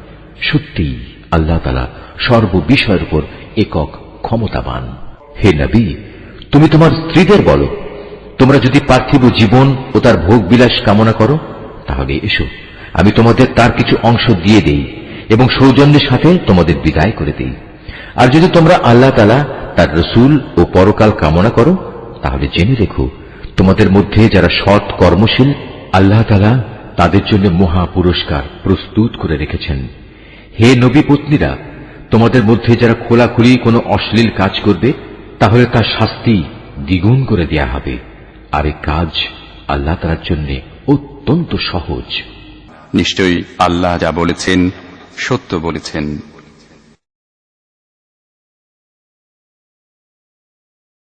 সত্যিই আল্লাহ তাআলা সর্ববিষয়ের উপর একক ক্ষমতাবান। হে নবী, তুমি তোমার স্ত্রীদের বলো, তোমরা যদি পার্থিব জীবন ও তার ভোগ বিলাস কামনা করো, তাহলে এসো, আমি তোমাদের তার কিছু অংশ দিয়ে দেই এবং সৌজন্যের সাথে তোমাদের বিদায় করে দেই। আর যদি তোমরা আল্লাহ তাআলা, তার রাসূল ও পরকাল কামনা করো, তাহলে জেনে রেখো, তোমাদের মধ্যে যারা সৎ কর্মশীল, আল্লাহ তাআলা তাদের জন্য মহা পুরস্কার প্রস্তুত করে রেখেছেন। হে নবী পত্নীরা, তোমাদের মধ্যে যারা খোলাখুলি কোনো অশ্লীল কাজ করবে, তাহলে তার শাস্তি দ্বিগুণ করে দেয়া হবে। আর এই কাজ আল্লাহ তাআলার জন্য অত্যন্ত সহজ। নিশ্চয়ই আল্লাহ যা বলেছেন সত্য বলেছেন।